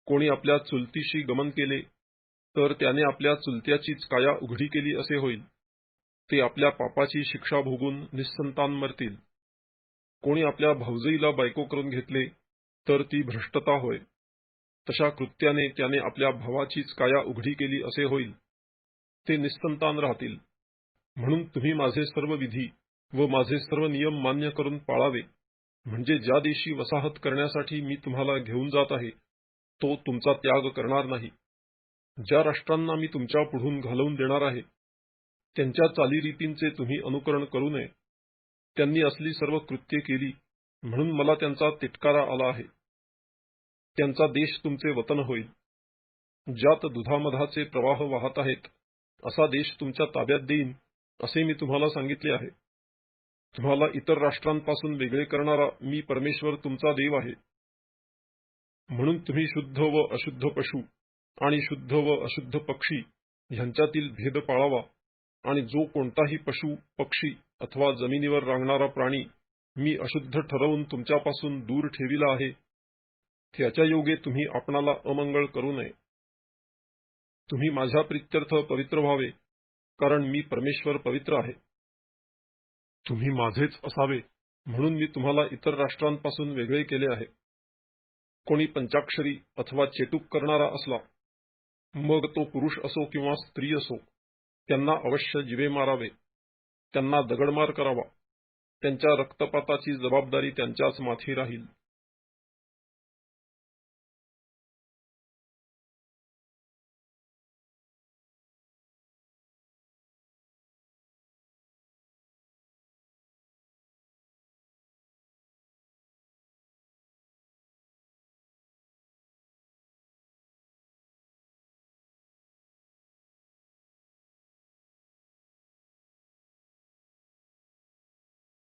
कोणी आपल्या चुलतीशी गमन केले तर त्याने आपल्या चुलत्याचीच काया उघडी केली असे होईल. ते आपल्या पापाची शिक्षा भोगून निस्संतान मरतील. कोणी आपल्या भावजईला बायको करून घेतले तर ती भ्रष्टता होय. तशा कृत्याने त्याने आपल्या भावाचीच काया उघडी केली असे होईल. ते निस्संतान राहतील. म्हणून तुम्ही माझे सर्व विधी व माझे सर्व नियम मान्य करून पाळावे, म्हणजे ज्या देशी वसाहत करण्यासाठी मी तुम्हाला घेऊन जात आहे तो तुमचा त्याग करणार नाही. ज्या राष्ट्रांना मी तुमच्या पुढून घालवून देणार आहे त्यांच्या चालीरीतींचे तुम्ही अनुकरण करू नये. त्यांनी असली सर्व कृत्ये केली म्हणून मला त्यांचा तिटकारा आला आहे. त्यांचा देश तुमचे वतन होईल. ज्यात दुधामधाचे प्रवाह वाहत आहेत असा देश तुमच्या ताब्यात देईन, असे मी तुम्हाला सांगितले आहे. तुम्हाला इतर राष्ट्रांपासून वेगळे करणारा मी परमेश्वर तुमचा देव आहे. म्हणून तुम्ही शुद्ध व अशुद्ध पशु आणि शुद्ध व अशुद्ध पक्षी ह्यांच्यातील भेद पाळावा, आणि जो कोणताही पशु, पक्षी अथवा जमिनीवर रांगणारा प्राणी मी अशुद्ध ठरवून तुमच्यापासून दूर ठेविला आहे, त्याच्या योगे तुम्ही आपणाला अमंगळ करू नये. तुम्ही माझ्या प्रित्यर्थ पवित्र व्हावे, कारण मी परमेश्वर पवित्र आहे. तुम्ही माझेच असावे म्हणून मी तुम्हाला इतर राष्ट्रांपासून वेगळे केले आहे. कोणी पंचाक्षरी अथवा चेटूक करणारा असला, मग तो पुरुष असो किंवा स्त्री असो, त्यांना अवश्य जिवे मारावे, त्यांना दगडमार करावा. त्यांच्या रक्तपाताची जबाबदारी त्यांच्याच माथी राहील.